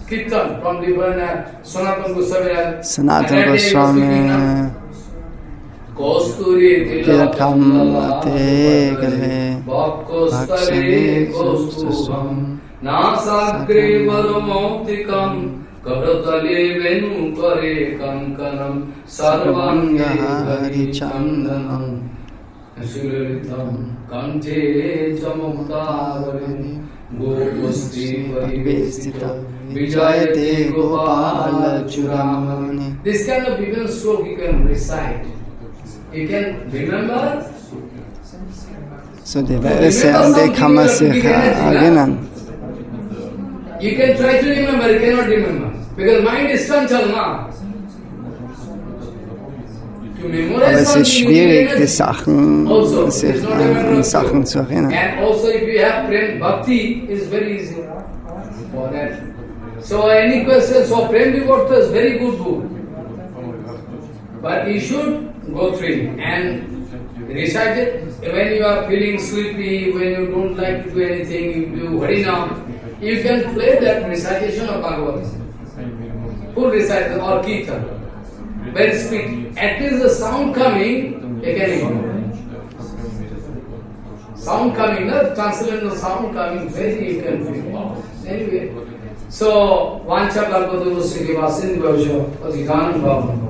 Kirtan from the Sanatana Goswami. Sanatana Goswami, Kosturi Tilakam Tegale, Bhakkostale Kostusam, Nasagre Varomoktikam, Karatale Venukare Kankanam, Sarvanga Harichandanam, Surilitam, Kante Jamuktavarani, Gopusti Parivestita, Vijayate Gopala Churamani. This kind of even stroke you can recite. You can remember. So die Verse, an die kann man sich erinnern. You can try to remember, you cannot remember. Because mind is chanchal, na? Aber es ist schwierig, die Sachen, sich an Sachen zu erinnern. And also if you have prem bhakti, is very easy for that. So any questions for prem devote is very good book. But you should go through it and recite it. When you are feeling sleepy, when you don't like to do anything, you do Harinam, you can play that recitation of Bhagavad. Full recitation or Kirtan. Very speed. At least the sound coming, you can ignore. Sound coming, no? Translate the sound coming, very you can feel. Anyway. So, Vancha Kalpataru Sri Vasin Bhavasya, Adhikan Bhavan.